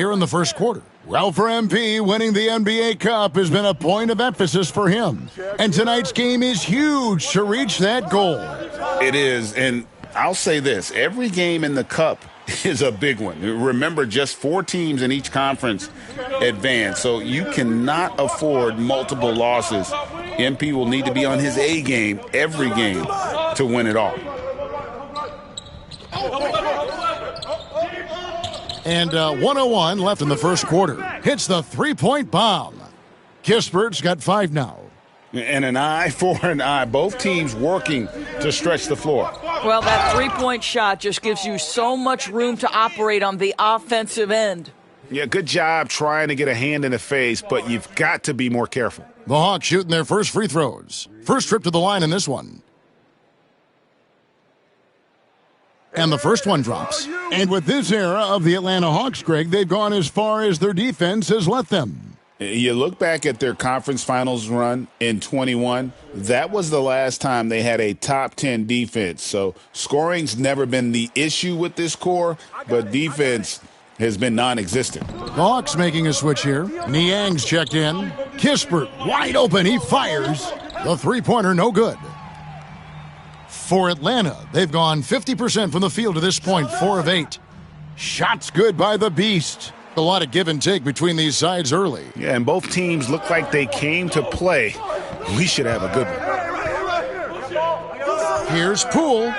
here in the first quarter. Well, for MP, winning the NBA Cup has been a point of emphasis for him. And tonight's game is huge to reach that goal. It is, and I'll say this. Every game in the Cup is a big one. Remember, just 4 teams in each conference advance, so you cannot afford multiple losses. MP will need to be on his A game every game to win it all. And 101 left in the first quarter. Hits the three-point bomb. Kispert's got 5 now. And an eye for an eye. Both teams working to stretch the floor. Well, that three-point shot just gives you so much room to operate on the offensive end. Yeah, good job trying to get a hand in the face, but you've got to be more careful. The Hawks shooting their first free throws. First trip to the line in this one. And the first one drops. And with this era of the Atlanta Hawks, Greg, they've gone as far as their defense has let them. You look back at their conference finals run in 21, that was the last time they had a top 10 defense. So scoring's never been the issue with this core, but defense has been non-existent. The Hawks making a switch here. Niang's checked in. Kispert wide open. He fires. The three-pointer no good. For Atlanta, they've gone 50% from the field to this point, 4 of 8. Shots good by the Beast. A lot of give and take between these sides early. Yeah, and both teams look like they came to play. We should have a good one. Here's Poole.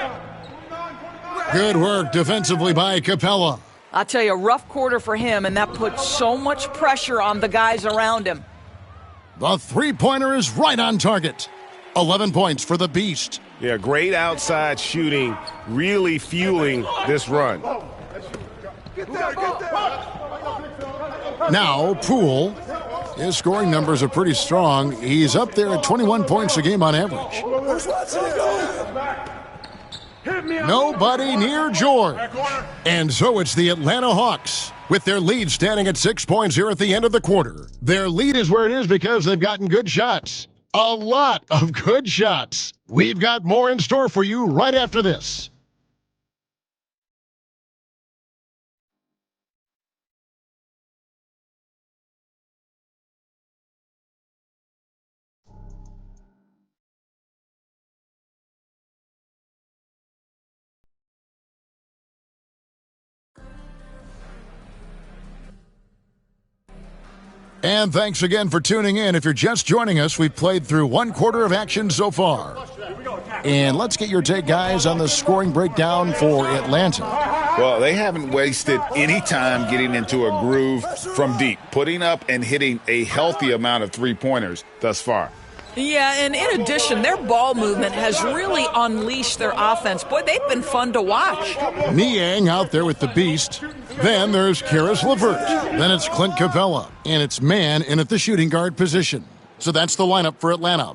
Good work defensively by Capella. I'll tell you, a rough quarter for him, and that puts so much pressure on the guys around him. The three-pointer is right on target. 11 points for the Beast. Yeah, great outside shooting, really fueling this run. Now, Poole, his scoring numbers are pretty strong. He's up there at 21 points a game on average. Nobody near George. And so it's the Atlanta Hawks, with their lead standing at 6 points here at the end of the quarter. Their lead is where it is because they've gotten good shots. A lot of good shots. We've got more in store for you right after this. And thanks again for tuning in. If you're just joining us, we've played through 1 quarter of action so far. And let's get your take, guys, on the scoring breakdown for Atlanta. Well, they haven't wasted any time getting into a groove from deep, putting up and hitting a healthy amount of three-pointers thus far. Yeah, and in addition, their ball movement has really unleashed their offense. Boy, they've been fun to watch. Niang out there with the Beast. Then there's Karis LeVert. Then it's Clint Capella. And it's man in at the shooting guard position. So that's the lineup for Atlanta.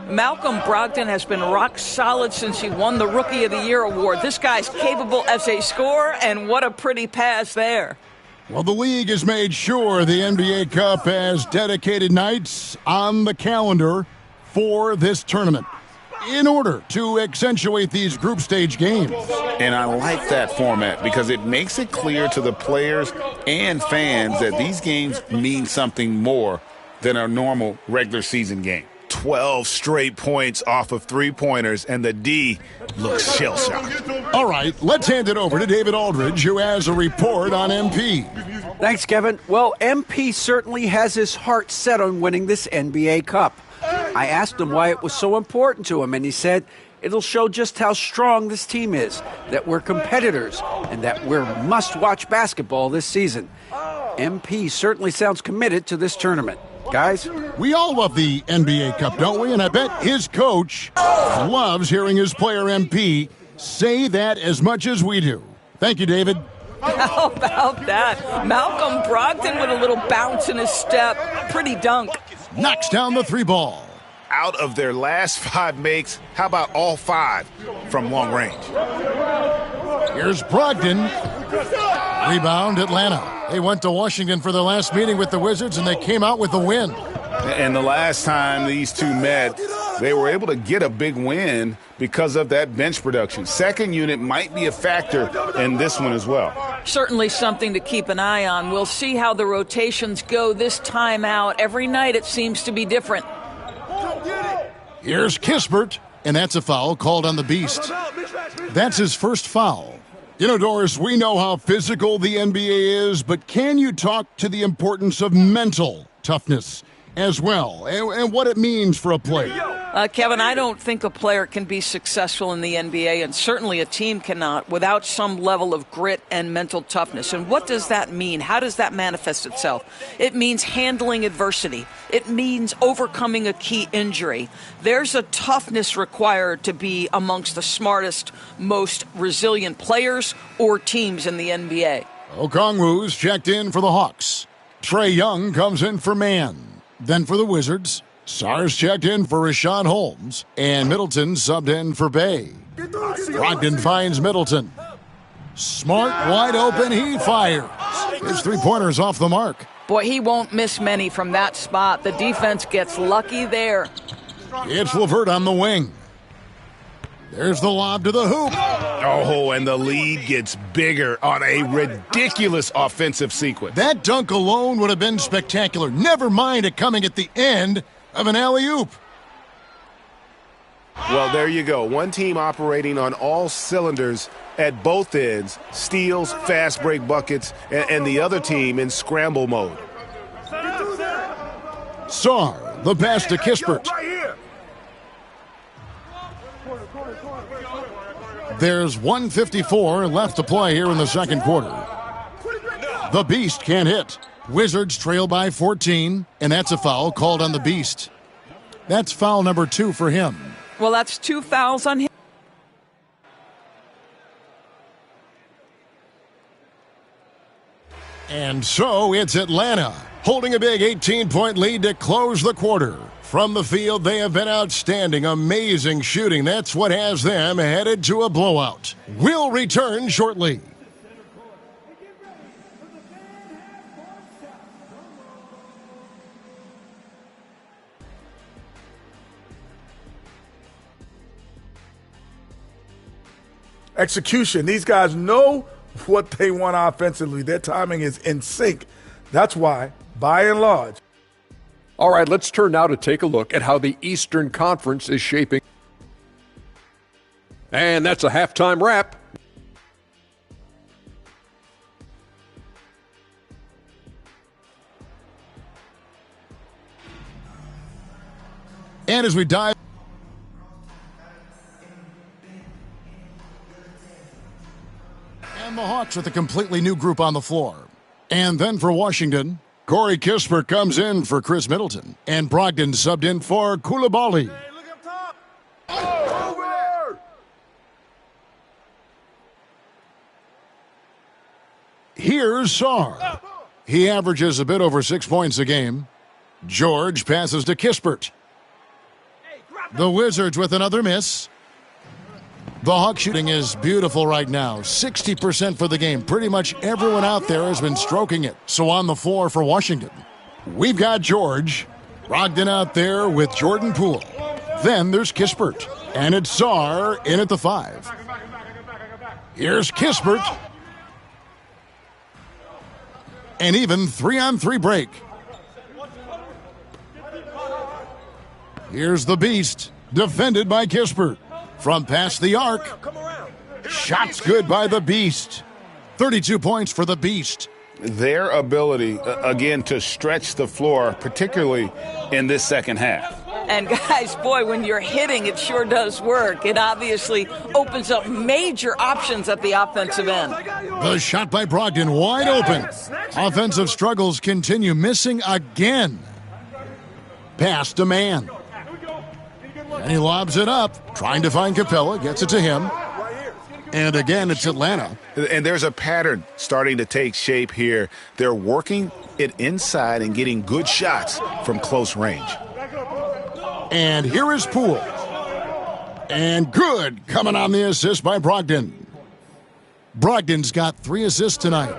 Malcolm Brogdon has been rock solid since he won the Rookie of the Year award. This guy's capable as a scorer, and what a pretty pass there. Well, the league has made sure the NBA Cup has dedicated nights on the calendar for this tournament in order to accentuate these group stage games. And I like that format because it makes it clear to the players and fans that these games mean something more than a normal regular season game. 12 straight points off of three-pointers, and the D looks shell-shocked. All right, let's hand it over to David Aldridge, who has a report on MP. Thanks, Kevin. Well, MP certainly has his heart set on winning this NBA Cup. I asked him why it was so important to him, and he said it'll show just how strong this team is, that we're competitors, and that we're must-watch basketball this season. MP certainly sounds committed to this tournament. Guys? We all love the NBA Cup, don't we? And I bet his coach loves hearing his player MP say that as much as we do. Thank you, David. How about that? Malcolm Brogdon with a little bounce in his step. Pretty dunk. Knocks down the 3 ball. Out of their last 5 makes, how about all 5 from long range? Here's Brogdon. Rebound, Atlanta. They went to Washington for their last meeting with the Wizards, and they came out with a win. And the last time these two met, they were able to get a big win because of that bench production. Second unit might be a factor in this one as well. Certainly something to keep an eye on. We'll see how the rotations go this time out. Every night it seems to be different. Here's Kispert, and that's a foul called on the Beast. That's his first foul. You know, Doris, we know how physical the NBA is, but can you talk to the importance of mental toughness as well, and what it means for a player? Kevin, I don't think a player can be successful in the NBA, and certainly a team cannot, without some level of grit and mental toughness. And what does that mean? How does that manifest itself? It means handling adversity. It means overcoming a key injury. There's a toughness required to be amongst the smartest, most resilient players or teams in the NBA. Okongwu's checked in for the Hawks. Trae Young comes in for Man. Then for the Wizards, Sarr's checked in for Rashawn Holmes, and Middleton subbed in for Bay. Brogdon finds Middleton. Smart, wide open, he fires. His three-pointer's off the mark. Boy, he won't miss many from that spot. The defense gets lucky there. It's LeVert on the wing. There's the lob to the hoop. Oh, and the lead gets bigger on a ridiculous offensive sequence. That dunk alone would have been spectacular. Never mind it coming at the end of an alley-oop. Well, there you go. One team operating on all cylinders at both ends, steals, fast break buckets, and the other team in scramble mode. Sarr, the pass to Kispert. There's 1:54 left to play here in the second quarter. The Beast can't hit. Wizards trail by 14, and that's a foul called on the Beast. That's foul number 2 for him. Well, that's 2 fouls on him. And so it's Atlanta, holding a big 18-point lead to close the quarter. From the field, they have been outstanding, amazing shooting. That's what has them headed to a blowout. We'll return shortly. Execution. These guys know what they want offensively. Their timing is in sync. That's why, by and large. All right, let's turn now to take a look at how the Eastern Conference is shaping. And that's a halftime wrap. And as we dive, and the Hawks with a completely new group on the floor. And then for Washington, Corey Kispert comes in for Chris Middleton, and Brogdon subbed in for Coulibaly. Hey, look up top. Over. Here's Sarr. He averages a bit over 6 points a game. George passes to Kispert. The Wizards with another miss. The Hawk shooting is beautiful right now. 60% for the game. Pretty much everyone out there has been stroking it. So on the floor for Washington, we've got George. Brogdon out there with Jordan Poole. Then there's Kispert. And it's Sarr in at the 5. Here's Kispert. An even 3-on-3 break. Here's the Beast, defended by Kispert. From past the arc, shots good by the Beast. 32 points for the Beast. Their ability, again, to stretch the floor, particularly in this second half. And guys, boy, when you're hitting, it sure does work. It obviously opens up major options at the offensive end. The shot by Brogdon, wide open. Offensive struggles continue, missing again. Pass to Man. And he lobs it up, trying to find Capella, gets it to him. And again, it's Atlanta. And there's a pattern starting to take shape here. They're working it inside and getting good shots from close range. And here is Poole. And good, coming on the assist by Brogdon. Brogdon's got 3 assists tonight.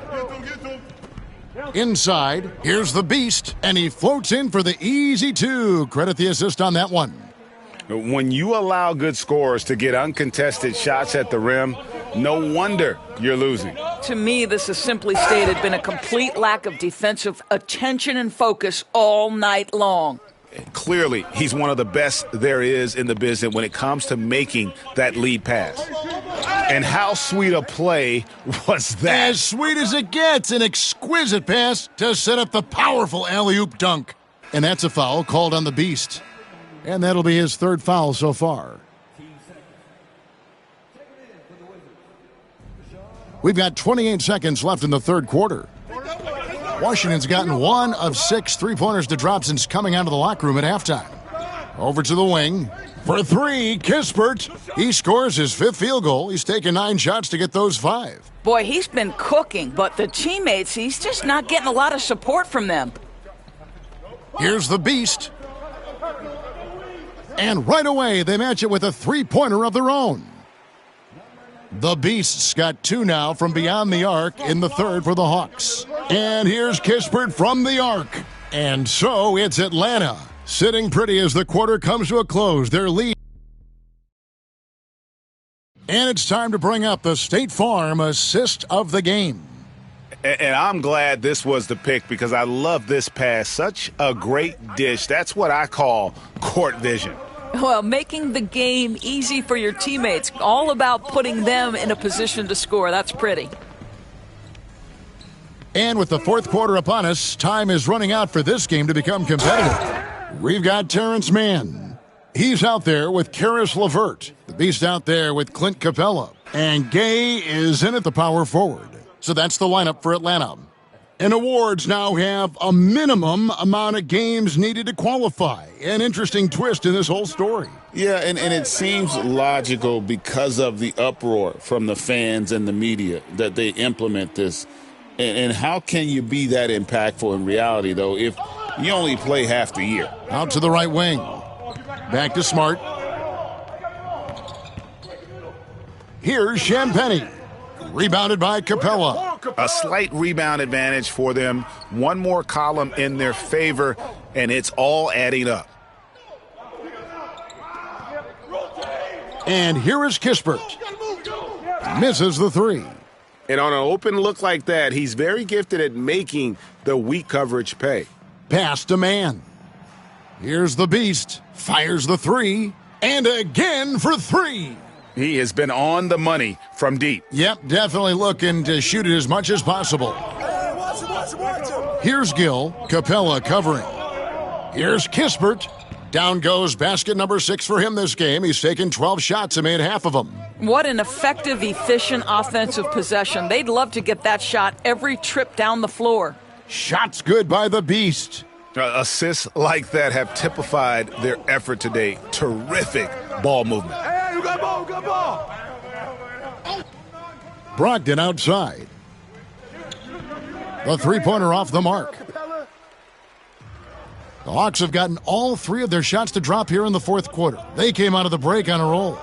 Inside, here's the Beast, and he floats in for the easy 2. Credit the assist on that one. When you allow good scorers to get uncontested shots at the rim, no wonder you're losing. To me, this has simply stated been a complete lack of defensive attention and focus all night long. Clearly, he's one of the best there is in the business when it comes to making that lead pass. And how sweet a play was that? As sweet as it gets, an exquisite pass to set up the powerful alley-oop dunk. And that's a foul called on the Beast. And that'll be his third foul so far. We've got 28 seconds left in the third quarter. Washington's gotten 1 of 6 3-pointers to drop since coming out of the locker room at halftime. Over to the wing. For 3, Kispert. He scores his 5th field goal. He's taken 9 shots to get those 5. Boy, he's been cooking, but the teammates, he's just not getting a lot of support from them. Here's the Beast. And right away, they match it with a 3-pointer of their own. The Beast's got 2 now from beyond the arc in the third for the Hawks. And here's Kispert from the arc. And so it's Atlanta sitting pretty as the quarter comes to a close. Their lead. And it's time to bring up the State Farm assist of the game. And I'm glad this was the pick because I love this pass. Such a great dish. That's what I call court vision. Well, making the game easy for your teammates. All about putting them in a position to score. That's pretty. And with the fourth quarter upon us, time is running out for this game to become competitive. We've got Terrence Mann. He's out there with Karis LeVert. The Beast out there with Clint Capella. And Gay is in at the power forward. So that's the lineup for Atlanta. And awards now have a minimum amount of games needed to qualify. An interesting twist in this whole story. Yeah, and it seems logical because of the uproar from the fans and the media that they implement this. And how can you be that impactful in reality, though, if you only play half the year? Out to the right wing. Back to Smart. Here's Champagnie. Rebounded by Capella. A slight rebound advantage for them. One more column in their favor, and it's all adding up. And here is Kispert. Misses the 3. And on an open look like that, he's very gifted at making the weak coverage pay. Pass to Mann. Here's the Beast. Fires the 3. And again for 3. He has been on the money from deep. Yep, definitely looking to shoot it as much as possible. Here's Gill. Capella covering. Here's Kispert. Down goes basket number 6 for him this game. He's taken 12 shots and made half of them. What an effective, efficient offensive possession. They'd love to get that shot every trip down the floor. Shots good by the Beast. Assists like that have typified their effort today. Terrific ball movement. Good ball. Brogdon outside. The 3-pointer off the mark. The Hawks have gotten all 3 of their shots to drop here in the fourth quarter. They came out of the break on a roll.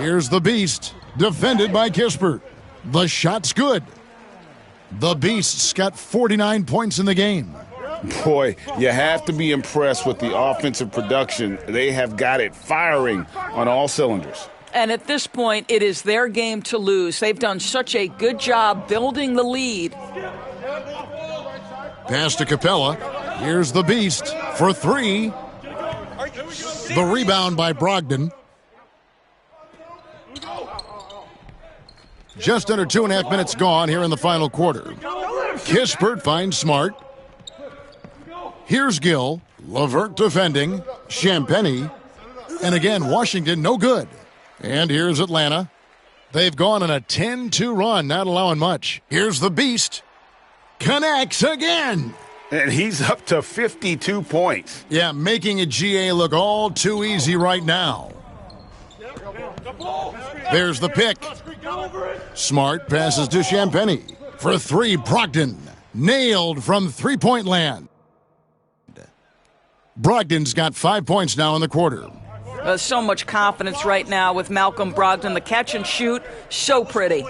Here's the Beast, defended by Kispert. The shot's good. The Beast's got 49 points in the game. Boy, you have to be impressed with the offensive production. They have got it firing on all cylinders. And at this point, it is their game to lose. They've done such a good job building the lead. Pass to Capella. Here's the Beast for 3. The rebound by Brogdon. Just under 2.5 minutes gone here in the final quarter. Kispert finds Smart. Here's Gill. LeVert defending. Champagnie. And again, Washington no good. And here's Atlanta. They've gone on a 10-2 run, not allowing much. Here's the Beast. Connects again. And he's up to 52 points. Yeah, making a GA look all too easy right now. There's the pick. Smart passes to Champagnie. For 3, Brogdon. Nailed from three-point land. Brogdon's got 5 points now in the quarter. So much confidence right now with Malcolm Brogdon. The catch and shoot, so pretty.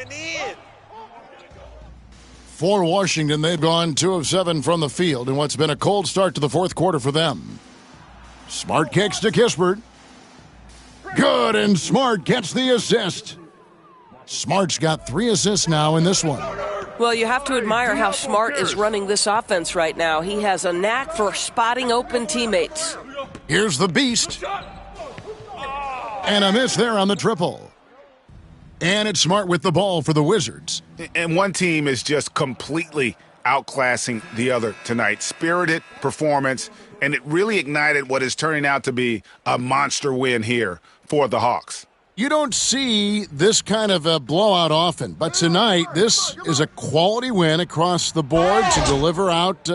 For Washington, they've gone 2 of 7 from the field in what's been a cold start to the fourth quarter for them. Smart kicks to Kispert. Good, and Smart gets the assist. Smart's got 3 assists now in this one. Well, you have to admire how Smart is running this offense right now. He has a knack for spotting open teammates. Here's the Beast. And a miss there on the triple. And it's Smart with the ball for the Wizards. And one team is just completely outclassing the other tonight. Spirited performance, and it really ignited what is turning out to be a monster win here for the Hawks. You don't see this kind of a blowout often, but tonight this is a quality win across the board to deliver out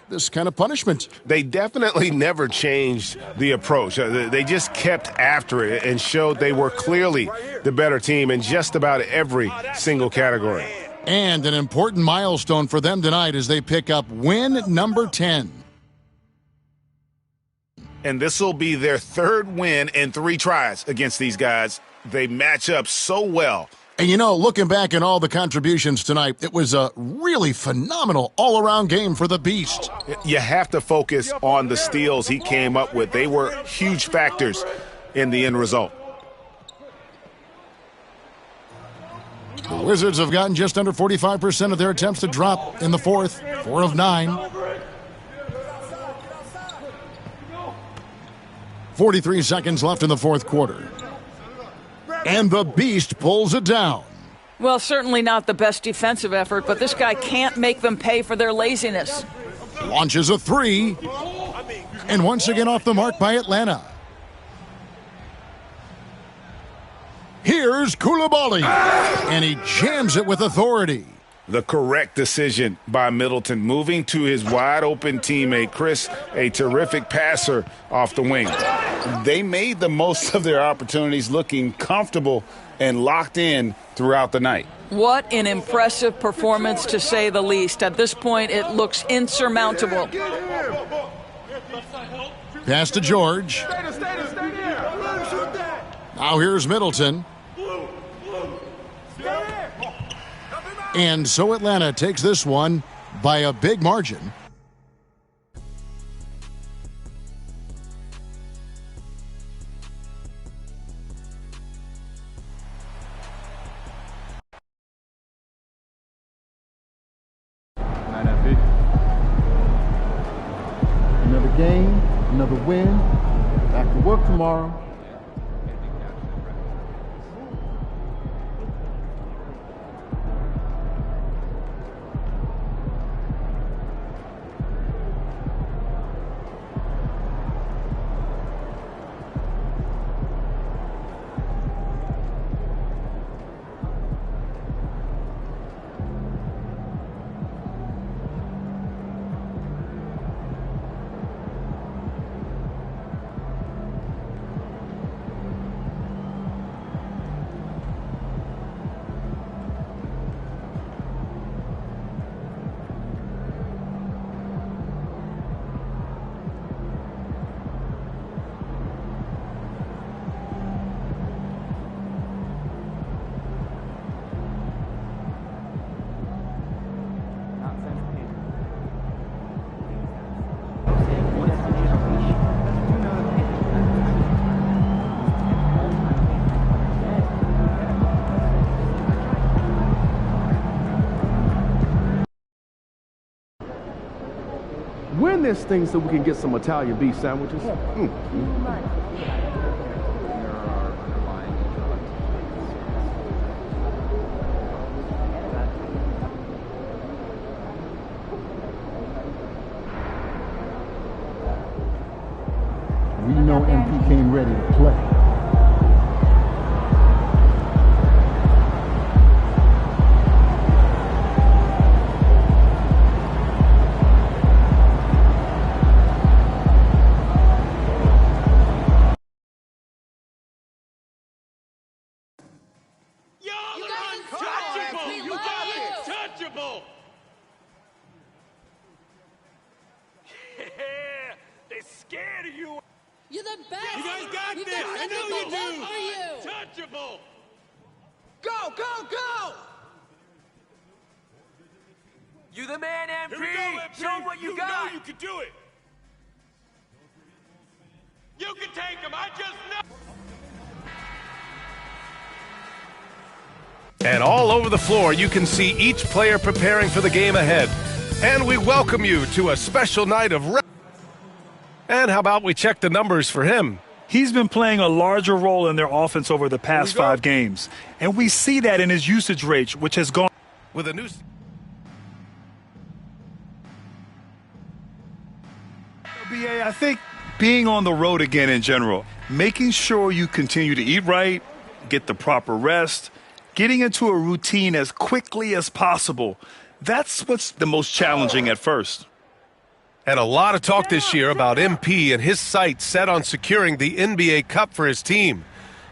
this kind of punishment. They definitely never changed the approach. They just kept after it and showed they were clearly the better team in just about every single category. And an important milestone for them tonight as they pick up win number 10. And this will be their 3rd win in 3 tries against these guys. They match up so well. And, you know, looking back at all the contributions tonight, it was a really phenomenal all-around game for the Beast. You have to focus on the steals he came up with. They were huge factors in the end result. The Wizards have gotten just under 45% of their attempts to drop in the fourth, 4 of 9. 43 seconds left in the fourth quarter. And the Beast pulls it down. Well, certainly not the best defensive effort, but this guy can't make them pay for their laziness. Launches a 3. And once again off the mark by Atlanta. Here's Koulibaly. And he jams it with authority. The correct decision by Middleton, moving to his wide-open teammate, Chris, a terrific passer off the wing. They made the most of their opportunities, looking comfortable and locked in throughout the night. What an impressive performance, to say the least. At this point, it looks insurmountable. Pass to George. Now here's Middleton. And so Atlanta takes this one by a big margin. Another game, another win. Back to work tomorrow. Win this thing so we can get some Italian beef sandwiches. We know MP came ready to play. You're the best. You guys got We've this. got I know you nothing do. but love for you. Untouchable. Go, go, go. You the man, MP. Here we go, MP. Show him what you got. Know you can do it. You can take him. I just know. And all over the floor, you can see each player preparing for the game ahead. And we welcome you to a special night of And how about we check the numbers for him? He's been playing a larger role in their offense over the past 5 games. And we see that in his usage rate, which has gone with a new BA, I think being on the road again in general, making sure you continue to eat right, get the proper rest, getting into a routine as quickly as possible. That's what's the most challenging at first. And a lot of talk this year about MP and his sights set on securing the NBA Cup for his team.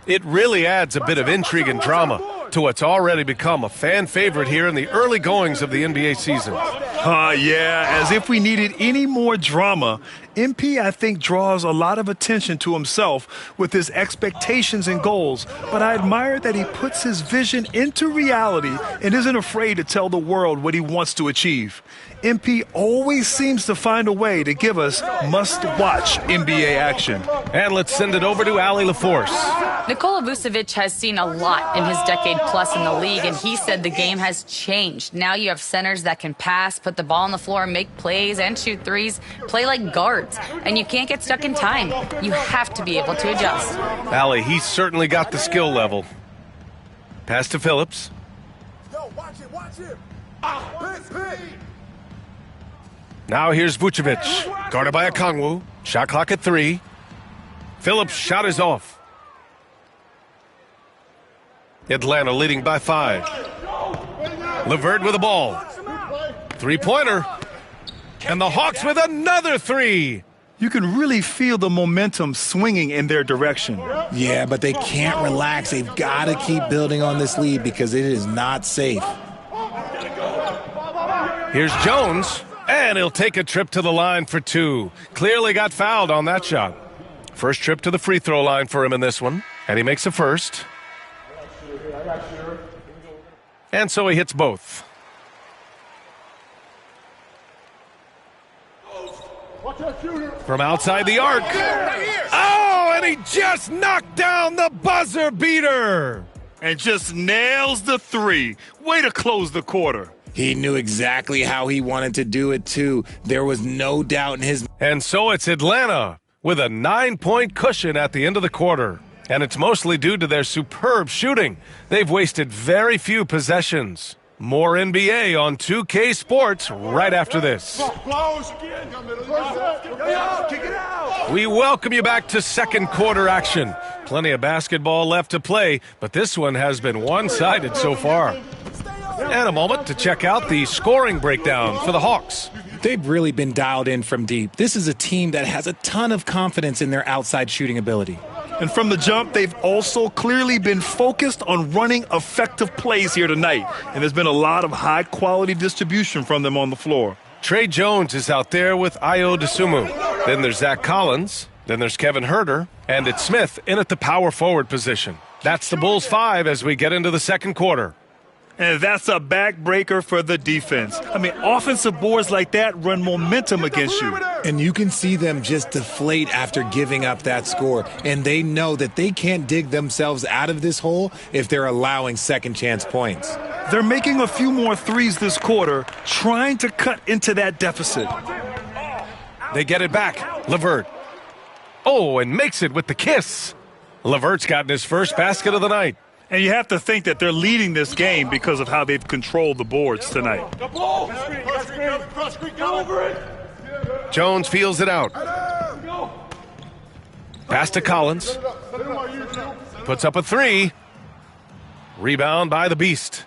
It really adds a bit of intrigue and drama to what's already become a fan favorite here in the early goings of the NBA season. Yeah, as if we needed any more drama. MP, I think, draws a lot of attention to himself with his expectations and goals, but I admire that he puts his vision into reality and isn't afraid to tell the world what he wants to achieve. MP always seems to find a way to give us must-watch NBA action. And let's send it over to Allie LaForce. Nikola Vucevic has seen a lot in his decade-plus in the league, and he said the game has changed. Now you have centers that can pass, put the ball on the floor, make plays, and shoot threes, play like guards, and you can't get stuck in time. You have to be able to adjust. Allie, he's certainly got the skill level. Pass to Phillips. Yo, watch it. Now here's Vucevic, guarded by Okongwu. Shot clock at 3. Phillips' shot is off. Atlanta leading by 5. LeVert with the ball. Three-pointer. And the Hawks with another 3. You can really feel the momentum swinging in their direction. Yeah, but they can't relax. They've got to keep building on this lead because it is not safe. Here's Jones. And he'll take a trip to the line for 2. Clearly got fouled on that shot. First trip to the free throw line for him in this one. And he makes a first. And so he hits both. From outside the arc. Oh, and he just knocked down the buzzer beater. And just nails the 3. Way to close the quarter. He knew exactly how he wanted to do it, too. There was no doubt in his... And so it's Atlanta with a 9-point cushion at the end of the quarter. And it's mostly due to their superb shooting. They've wasted very few possessions. More NBA on 2K Sports right after this. We welcome you back to second quarter action. Plenty of basketball left to play, but this one has been one-sided so far. And a moment to check out the scoring breakdown for the Hawks. They've really been dialed in from deep. This is a team that has a ton of confidence in their outside shooting ability. And from the jump, they've also clearly been focused on running effective plays here tonight. And there's been a lot of high-quality distribution from them on the floor. Trey Jones is out there with Ayo Dosunmu. Then there's Zach Collins. Then there's Kevin Huerter. And it's Smith in at the power forward position. That's the Bulls 5 as we get into the second quarter. And that's a backbreaker for the defense. I mean, offensive boards like that run momentum against you. And you can see them just deflate after giving up that score. And they know that they can't dig themselves out of this hole if they're allowing second chance points. They're making a few more threes this quarter, trying to cut into that deficit. They get it back. LeVert. Oh, and makes it with the kiss. LeVert's gotten his first basket of the night. And you have to think that they're leading this game because of how they've controlled the boards tonight. Jones feels it out. Pass to Collins. Puts up a 3. Rebound by the Beast.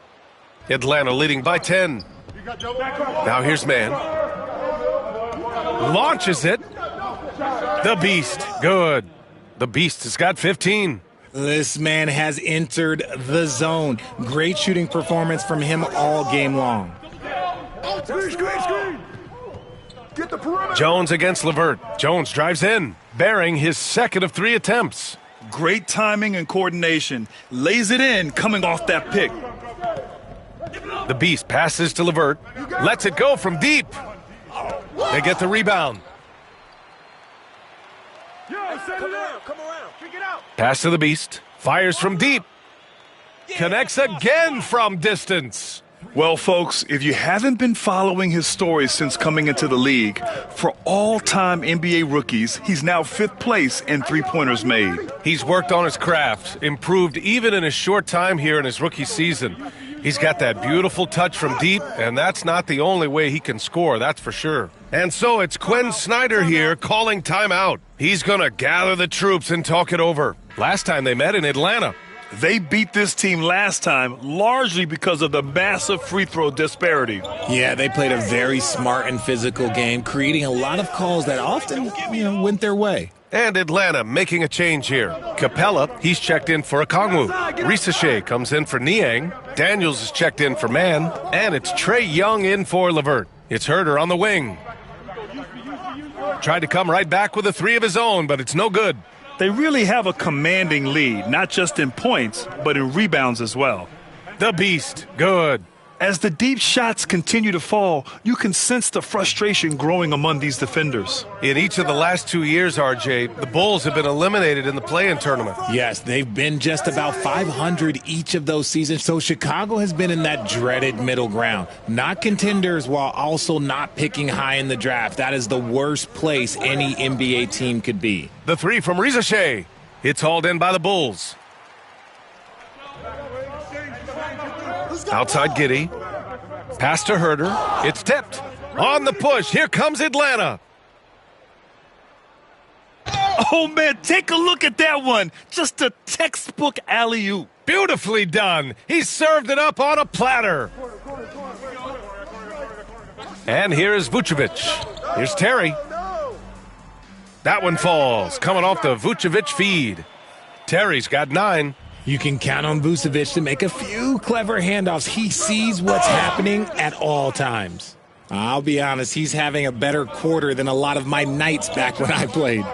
Atlanta leading by 10. Now here's Mann. Launches it. The Beast. Good. The Beast has got 15. This man has entered the zone. Great shooting performance from him all game long. Jones against LeVert. Jones drives in, bearing his second of 3 attempts. Great timing and coordination. Lays it in, coming off that pick. The Beast passes to Levert, lets it go from deep. They get the rebound. Pass to the Beast, fires from deep. Connects again from distance. Well, folks, if you haven't been following his story since coming into the league, for all-time NBA rookies, he's now 5th place in three-pointers made. He's worked on his craft, improved even in his short time here in his rookie season. He's got that beautiful touch from deep, and that's not the only way he can score, that's for sure. And so it's Quinn Snyder here calling timeout. He's going to gather the troops and talk it over. Last time they met in Atlanta. They beat this team last time largely because of the massive free throw disparity. Yeah, they played a very smart and physical game, creating a lot of calls that often, went their way. And Atlanta making a change here. Capella, he's checked in for Okongwu. Risache comes in for Niang. Daniels is checked in for Mann. And it's Trae Young in for Levert. It's Herder on the wing. Tried to come right back with a three of his own, but it's no good. They really have a commanding lead, not just in points, but in rebounds as well. The Beast, good. As the deep shots continue to fall, you can sense the frustration growing among these defenders. In each of the last 2 years, RJ, the Bulls have been eliminated in the play-in tournament. Yes, they've been just about 500 each of those seasons, so Chicago has been in that dreaded middle ground. Not contenders while also not picking high in the draft. That is the worst place any NBA team could be. The three from Risache. It's hauled in by the Bulls. Outside Giddey. Pass to Herder. It's tipped. On the push. Here comes Atlanta. Oh, man, take a look at that one. Just a textbook alley-oop. Beautifully done. He served it up on a platter. And here is Vucevic. Here's Terry. That one falls. Coming off the Vucevic feed. Terry's got 9. You can count on Vucevic to make a few clever handoffs. He sees what's happening at all times. I'll be honest, he's having a better quarter than a lot of my nights back when I played.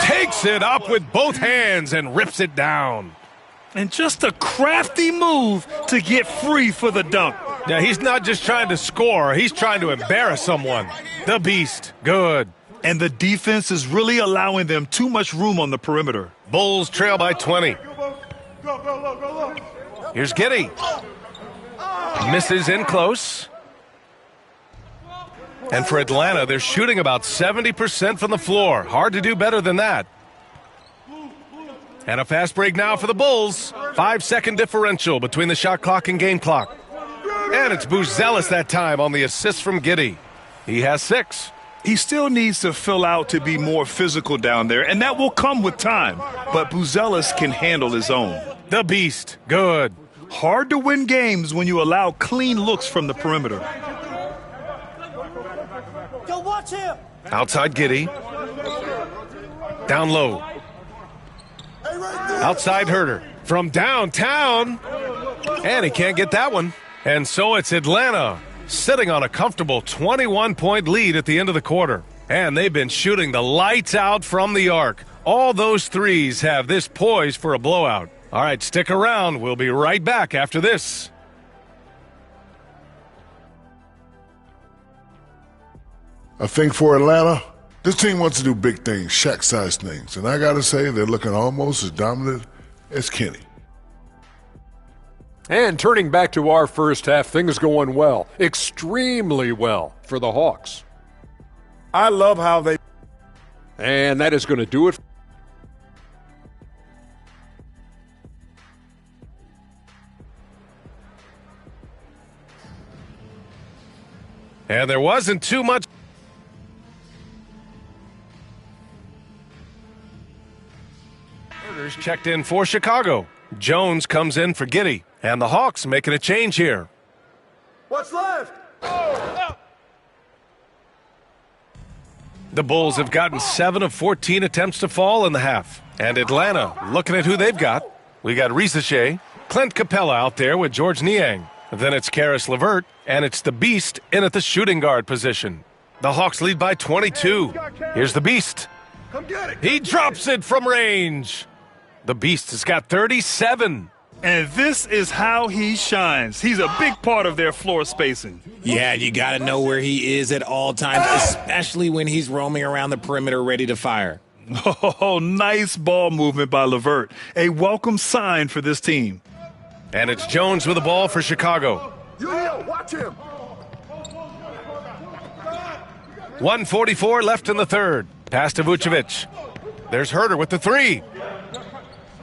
Takes it up with both hands and rips it down. And just a crafty move to get free for the dunk. Now, he's not just trying to score. He's trying to embarrass someone. The Beast, good. And the defense is really allowing them too much room on the perimeter. Bulls trail by 20. Here's Giddey. Misses in close. And for Atlanta, they're shooting about 70% from the floor. Hard to do better than that. And a fast break now for the Bulls. 5-second differential between the shot clock and game clock. And it's Buzelis that time on the assist from Giddey. He has 6. He still needs to fill out to be more physical down there, and that will come with time. But Buzelis can handle his own. The Beast, good. Hard to win games when you allow clean looks from the perimeter. Go watch him. Outside Giddey. Down low. Outside Herder. From downtown. And he can't get that one. And so it's Atlanta sitting on a comfortable 21-point lead at the end of the quarter. And they've been shooting the lights out from the arc. All those threes have this poised for a blowout. All right, stick around. We'll be right back after this. I think for Atlanta, this team wants to do big things, Shaq-sized things. And I got to say, they're looking almost as dominant as Kenny. And turning back to our first half, things going well, extremely well for the Hawks. I love how they... And that is going to do it. And there wasn't too much. Orders checked in for Chicago. Jones comes in for Giddey. And the Hawks making a change here. What's left? The Bulls have gotten 7 of 14 attempts to fall in the half. And Atlanta, looking at who they've got. We got Risache, Clint Capella out there with George Niang. Then it's Karis LeVert, and it's the Beast in at the shooting guard position. The Hawks lead by 22. Here's the Beast. Come get it. He drops it from range. The Beast has got 37. And this is how he shines. He's a big part of their floor spacing. Yeah, you got to know where he is at all times, especially when he's roaming around the perimeter ready to fire. Oh, nice ball movement by LeVert. A welcome sign for this team. And it's Jones with the ball for Chicago. Watch him. 1:44 left in the third. Pass to Vucevic. There's Herter with the three.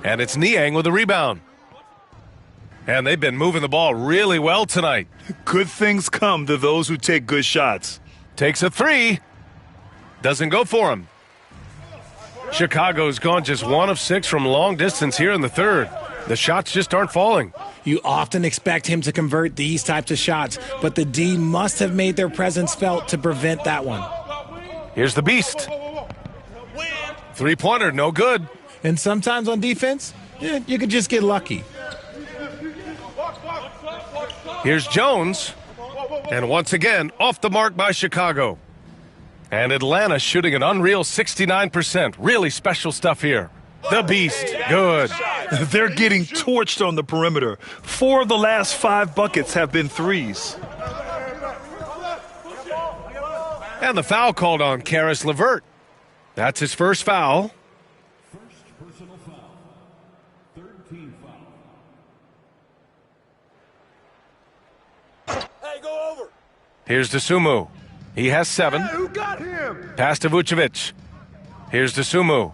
And it's Niang with the rebound. And they've been moving the ball really well tonight. Good things come to those who take good shots. Takes a three. Doesn't go for him. Chicago's gone just 1 of 6 from long distance here in the third. The shots just aren't falling. You often expect him to convert these types of shots, but the D must have made their presence felt to prevent that one. Here's the Beast. Three-pointer, no good. And sometimes on defense, you could just get lucky. Here's Jones. And once again, off the mark by Chicago. And Atlanta shooting an unreal 69%. Really special stuff here. The Beast, good. They're getting torched on the perimeter. 4 of the last 5 buckets have been threes. And the foul called on Caris LeVert. That's his first foul. Hey, go over. Here's Dosunmu. He has 7. Hey, who got him? Pass to Vucevic. Here's Dosunmu.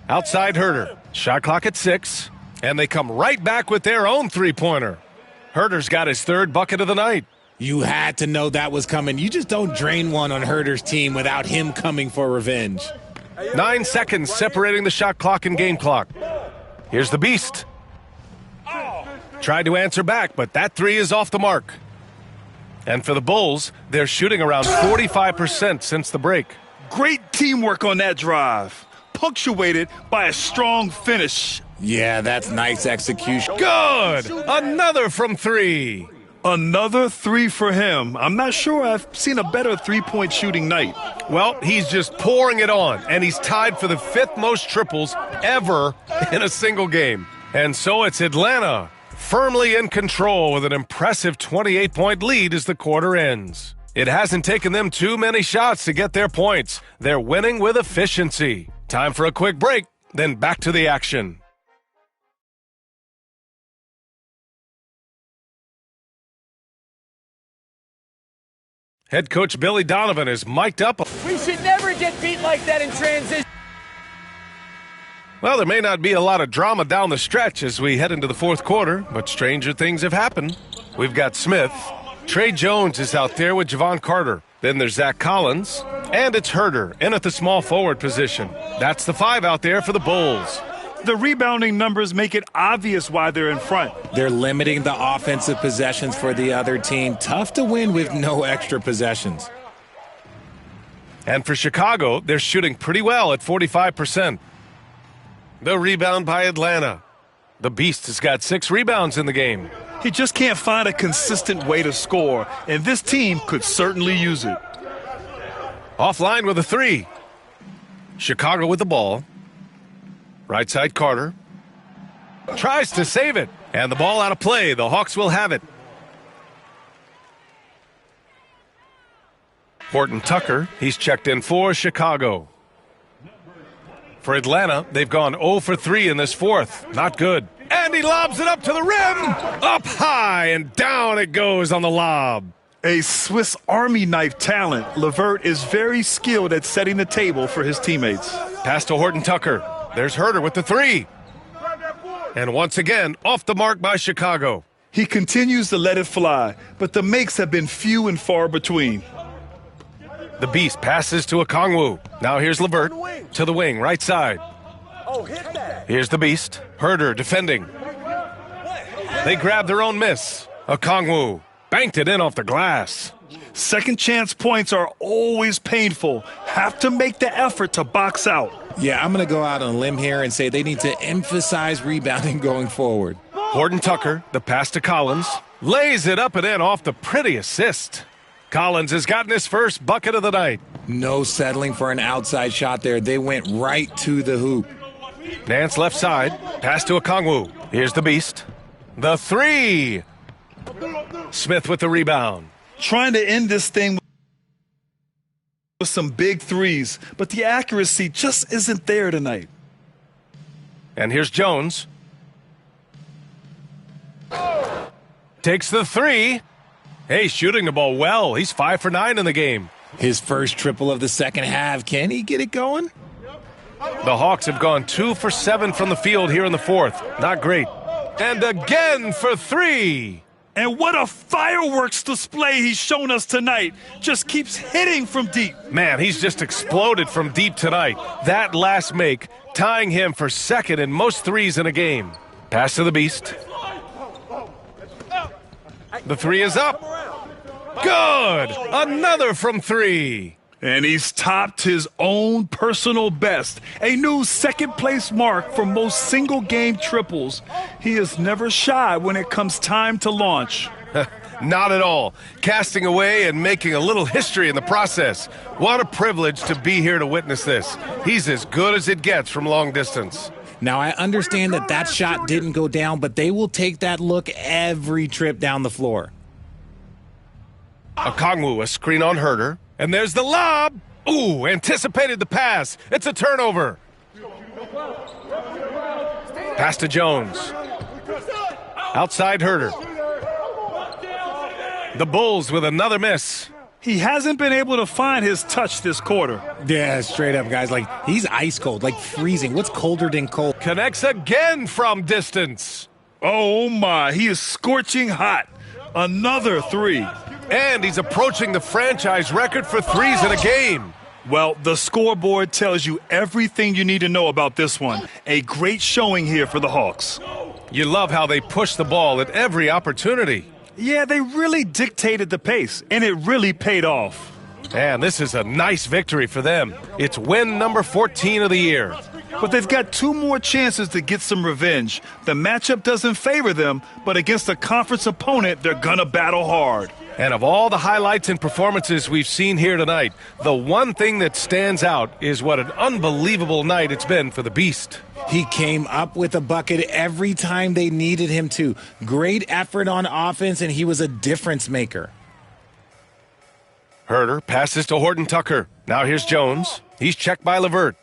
Outside Herter. Shot clock at 6. And they come right back with their own three-pointer. Herter's got his 3rd bucket of the night. You had to know that was coming. You just don't drain one on Herter's team without him coming for revenge. 9 seconds separating the shot clock and game clock. Here's the Beast. Tried to answer back, but that three is off the mark. And for the Bulls, they're shooting around 45% since the break. Great teamwork on that drive, punctuated by a strong finish. Yeah, that's nice execution. Good! Another from 3. Another 3 for him. I'm not sure I've seen a better three-point shooting night. Well, he's just pouring it on, and he's tied for the 5th most triples ever in a single game. And so it's Atlanta, firmly in control with an impressive 28-point lead as the quarter ends. It hasn't taken them too many shots to get their points. They're winning with efficiency. Time for a quick break, then back to the action. Head coach Billy Donovan is mic'd up. We should never get beat like that in transition. Well, there may not be a lot of drama down the stretch as we head into the 4th quarter, but stranger things have happened. We've got Smith. Trey Jones is out there with Javon Carter. Then there's Zach Collins. And it's Herter in at the small forward position. That's the 5 out there for the Bulls. The rebounding numbers make it obvious why they're in front. They're limiting the offensive possessions for the other team. Tough to win with no extra possessions. And for Chicago, they're shooting pretty well at 45%. The rebound by Atlanta. The Beast has got 6 rebounds in the game. He just can't find a consistent way to score, and this team could certainly use it. Offline with a 3. Chicago with the ball. Right side Carter. Tries to save it. And the ball out of play. The Hawks will have it. Horton Tucker, he's checked in for Chicago. For Atlanta, they've gone 0 for 3 in this 4th. Not good. And he lobs it up to the rim. Up high and down it goes on the lob. A Swiss Army knife talent, LeVert is very skilled at setting the table for his teammates. Pass to Horton Tucker. There's Herter with the 3. And once again, off the mark by Chicago. He continues to let it fly, but the makes have been few and far between. The Beast passes to Okongwu. Now here's LeVert to the wing, right side. Here's the Beast. Herter defending. They grab their own miss. Okongwu banked it in off the glass. Second chance points are always painful. Have to make the effort to box out. Yeah, I'm going to go out on a limb here and say they need to emphasize rebounding going forward. Horton Tucker, the pass to Collins, lays it up and in off the pretty assist. Collins has gotten his first bucket of the night. No settling for an outside shot there. They went right to the hoop. Nance left side. Pass to Okongwu. Here's the beast. The three. Smith with the rebound. Trying to end this thing with some big threes, but the accuracy just isn't there tonight. And here's Jones. Takes the three. Hey, shooting the ball well. He's 5 for 9 in the game. His first triple of the second half. Can he get it going? The Hawks have gone 2 for 7 from the field here in the fourth. Not great. And again for three. And what a fireworks display he's shown us tonight. Just keeps hitting from deep. Man, he's just exploded from deep tonight. That last make, tying him for second in most threes in a game. Pass to the beast. The three is up. Good. Another from three. And he's topped his own personal best. A new second-place mark for most single-game triples. He is never shy when it comes time to launch. Not at all. Casting away and making a little history in the process. What a privilege to be here to witness this. He's as good as it gets from long distance. Now, I understand that shot didn't go down, but they will take that look every trip down the floor. Okongwu, a screen on Herder. And there's the lob. Ooh, anticipated the pass. It's a turnover. Pass to Jones. Outside Herder. The Bulls with another miss. He hasn't been able to find his touch this quarter. Yeah, straight up, guys. Like, he's ice cold, like freezing. What's colder than cold? Connects again from distance. Oh, my. He is scorching hot. Another three. And he's approaching the franchise record for threes in a game. Well, the scoreboard tells you everything you need to know about this one. A great showing here for the Hawks. You love how they push the ball at every opportunity. Yeah, they really dictated the pace, and it really paid off. And this is a nice victory for them. It's win number 14 of the year. But they've got 2 more chances to get some revenge. The matchup doesn't favor them, but against a conference opponent, they're gonna battle hard. And of all the highlights and performances we've seen here tonight, the one thing that stands out is what an unbelievable night it's been for the Beast. He came up with a bucket every time they needed him to. Great effort on offense, and he was a difference maker. Herder passes to Horton Tucker. Now here's Jones. He's checked by LeVert.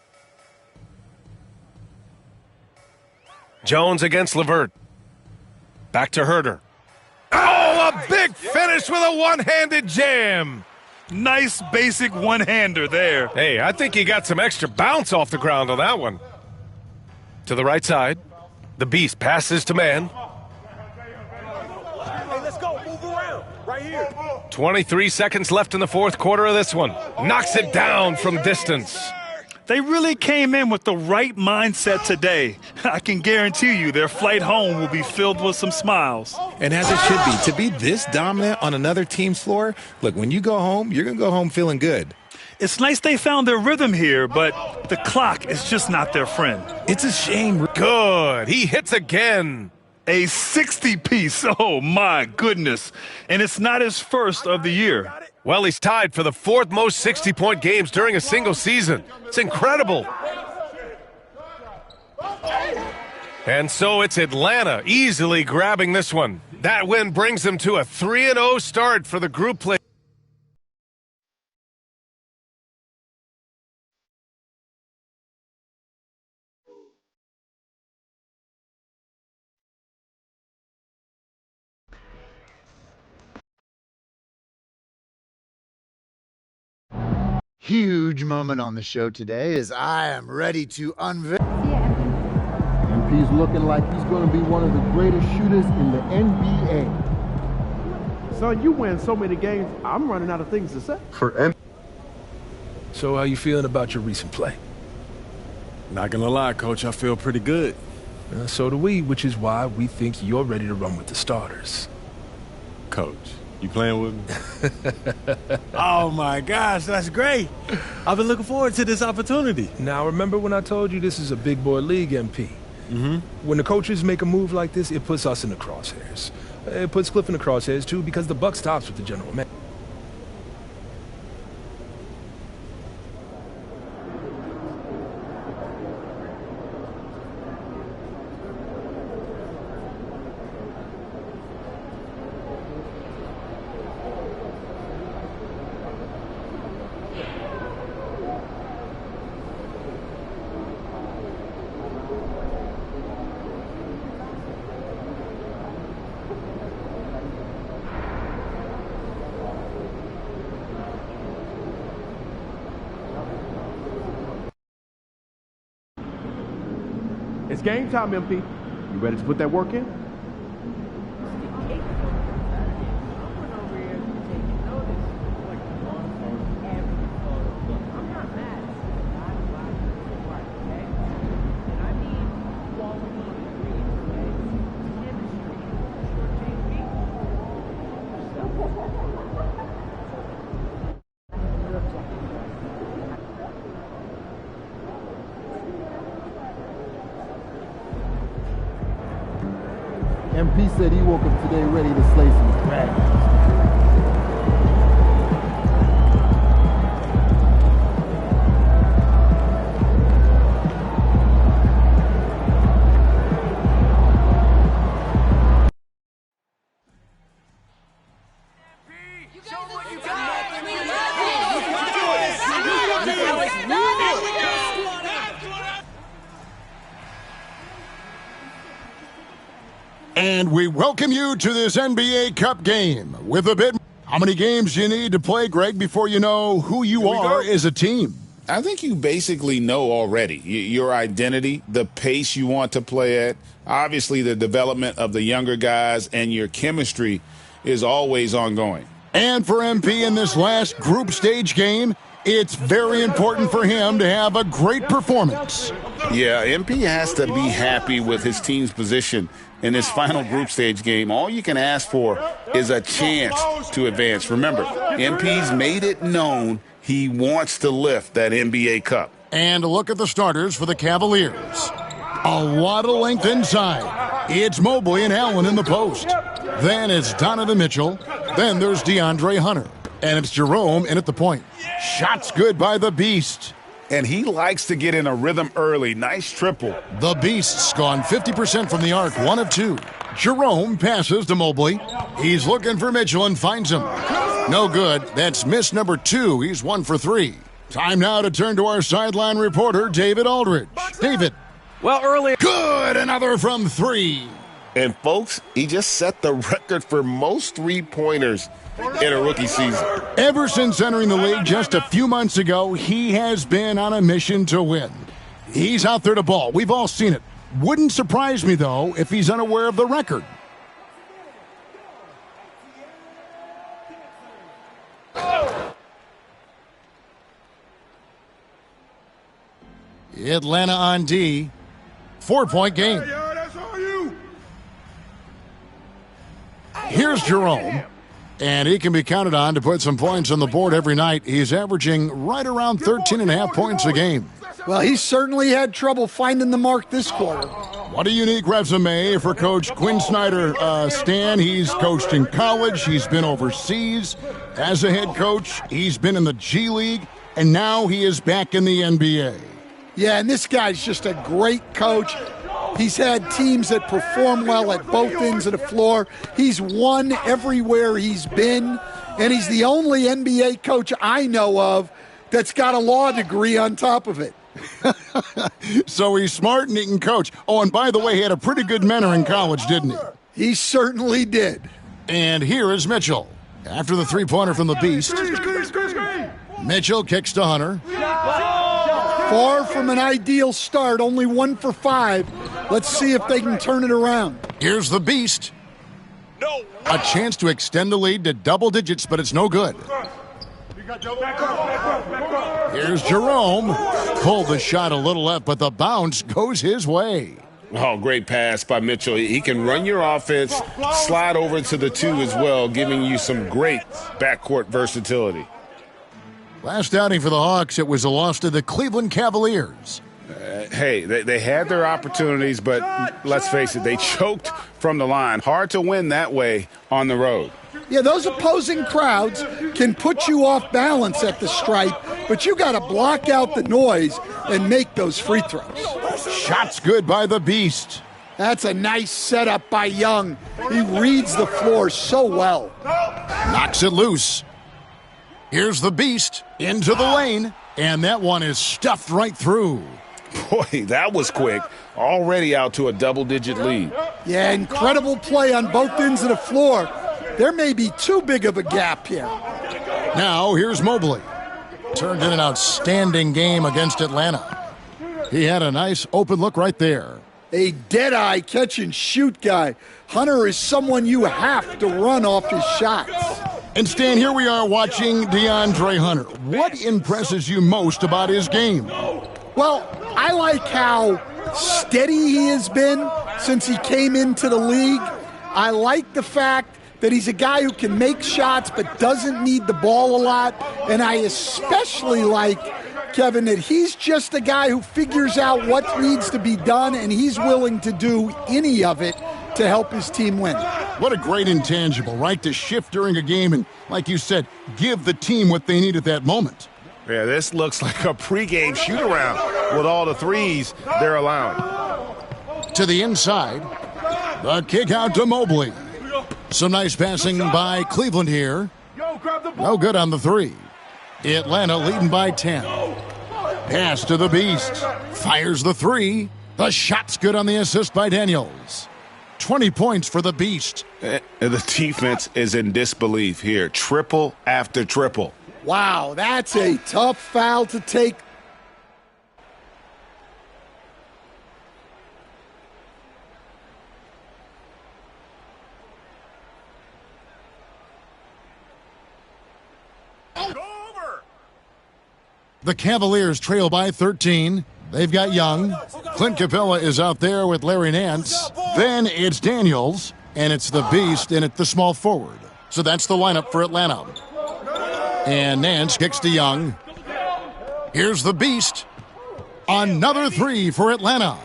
Jones against LeVert. Back to Herder. Oh, a big finish with a one-handed jam. Nice basic one-hander there. Hey, I think he got some extra bounce off the ground on that one. To the right side. The Beast passes to man. Hey, let's go. Move around. Right here. 23 seconds left in the fourth quarter of this one. Knocks it down from distance. They really came in with the right mindset today. I can guarantee you their flight home will be filled with some smiles. And as it should be. To be this dominant on another team's floor, look, when you go home, you're going to go home feeling good. It's nice they found their rhythm here, but the clock is just not their friend. It's a shame. Good. He hits again. A 60-piece. Oh, my goodness. And it's not his first of the year. Well, he's tied for the 4th most 60-point games during a single season. It's incredible. And so it's Atlanta easily grabbing this one. That win brings them to a 3-0 start for the group play. Huge moment on the show today as I am ready to unveil. MP's looking like he's going to be one of the greatest shooters in the NBA. Son, you win so many games, I'm running out of things to say. So how you feeling about your recent play? Not gonna lie, Coach, I feel pretty good. So do we, which is why we think you're ready to run with the starters. Coach, you playing with me? Oh my gosh, that's great. I've been looking forward to this opportunity. Now remember when I told you this is a big boy league, MP? Mm-hmm. When the coaches make a move like this, it puts us in the crosshairs. It puts Cliff in the crosshairs too because the buck stops with the general man. It's game time, MP. You ready to put that work in? MP said he woke up today ready to slay some dragons. And we welcome you to this NBA Cup game with a bit. How many games do you need to play, Greg, before you know who you are as a team? I think you basically know already your identity, the pace you want to play at, obviously the development of the younger guys, and your chemistry is always ongoing. And for MP in this last group stage game, it's very important for him to have a great performance. Yeah, MP has to be happy with his team's position in this final group stage game. All you can ask for is a chance to advance. Remember, MP's made it known he wants to lift that NBA Cup. And look at the starters for the Cavaliers. A lot of length inside. It's Mobley and Allen in the post. Then it's Donovan Mitchell. Then there's DeAndre Hunter. And it's Jerome in at the point. Shots good by the Beast. And he likes to get in a rhythm early. Nice triple. The Beast's gone 50% from the arc, 1 of 2. Jerome passes to Mobley. He's looking for Mitchell and finds him. No good. That's miss number 2. He's 1 for 3. Time now to turn to our sideline reporter, David Aldridge. David. Well, early. Good. Another from 3. And, folks, he just set the record for most three-pointers in a rookie season. Ever since entering the league just a few months ago, he has been on a mission to win. He's out there to ball. We've all seen it. Wouldn't surprise me, though, if he's unaware of the record. Atlanta on D. 4-point game. Here's Jerome. And he can be counted on to put some points on the board every night. He's averaging right around 13.5 points a game. Well, he certainly had trouble finding the mark this quarter. What a unique resume for Coach Quinn Snyder. Stan, he's coached in college. He's been overseas as a head coach. He's been in the G League. And now he is back in the NBA. Yeah, and this guy's just a great coach. He's had teams that perform well at both ends of the floor. He's won everywhere he's been, and he's the only NBA coach I know of that's got a law degree on top of it. So he's smart and he can coach. Oh, and by the way, he had a pretty good mentor in college, didn't he? He certainly did. And here is Mitchell. After the three-pointer from the Beast, Mitchell kicks to Hunter. Far from an ideal start, only 1 for 5. Let's see if they can turn it around. Here's the Beast. A chance to extend the lead to double digits, but it's no good. Here's Jerome. Pulled the shot a little left, but the bounce goes his way. Oh, great pass by Mitchell. He can run your offense, slide over to the 2 as well, giving you some great backcourt versatility. Last outing for the Hawks, it was a loss to the Cleveland Cavaliers. Hey, they had their opportunities, but let's face it, they choked from the line. Hard to win that way on the road. Yeah, those opposing crowds can put you off balance at the stripe, but you got to block out the noise and make those free throws. Shots good by the Beast. That's a nice setup by Young. He reads the floor so well. Knocks it loose. Here's the Beast into the lane, and that one is stuffed right through. Boy, that was quick. Already out to a double-digit lead. Yeah, incredible play on both ends of the floor. There may be too big of a gap here. Now, here's Mobley. Turned in an outstanding game against Atlanta. He had a nice open look right there. a dead-eye catch-and-shoot guy. Hunter is someone you have to run off his shots. And Stan, here we are watching DeAndre Hunter. What impresses you most about his game? Well, I like how steady he has been since he came into the league. I like the fact that he's a guy who can make shots but doesn't need the ball a lot. And I especially like, Kevin, that he's just a guy who figures out what needs to be done, and he's willing to do any of it to help his team win. What a great intangible, right? To shift during a game and, like you said, give the team what they need at that moment. Yeah, this looks like a pregame shoot-around with all the threes they're allowing. To the inside, the kick out to Mobley. Some nice passing by Cleveland here. No good on the three. Atlanta leading by 10. Pass to the Beast. Fires the three. The shot's good on the assist by Daniels. 20 points for the Beast. The defense is in disbelief here. Triple after triple. Wow, that's a tough foul to take. The Cavaliers trail by 13. They've got Young. Clint Capella is out there with Larry Nance. Then it's Daniels, and it's the Beast in at the small forward. So that's the lineup for Atlanta. And Nance kicks to Young. Here's the Beast. Another three for Atlanta.